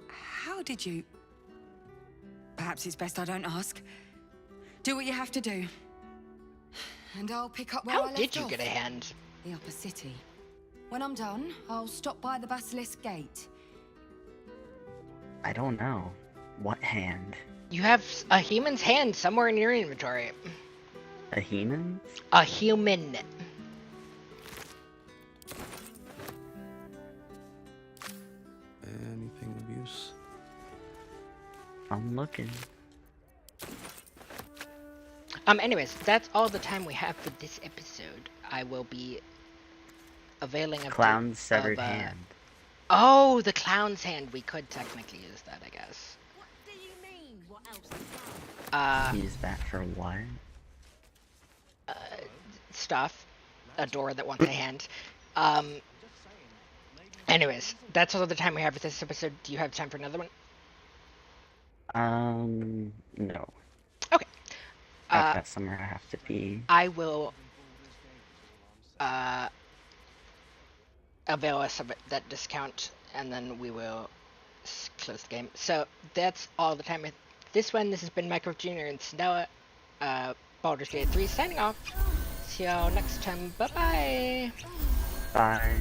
How did you... Perhaps it's best I don't ask. Do what you have to do. And I'll pick up where I left off. How did you get a hand? The upper city. When I'm done, I'll stop by the Basilisk Gate. I don't know. What hand? You have a human's hand somewhere in your inventory. A human? A human. Anything of use? I'm looking. Anyways, that's all the time we have for this episode. I will be availing of Clown's severed hand. Oh, the clown's hand. We could technically use that, I guess. What do you mean? What else is that? Use that for what? Stuff. A door that wants a hand. Anyways, that's all the time we have for this episode. Do you have time for another one? No. Okay. I've got somewhere I have to be. I will avail us of that discount, and then we will close the game. So that's all the time with this one. This has been Micro Jr. and Snella. Baldur's Gate 3 signing off. See y'all next time. Bye-bye. Bye.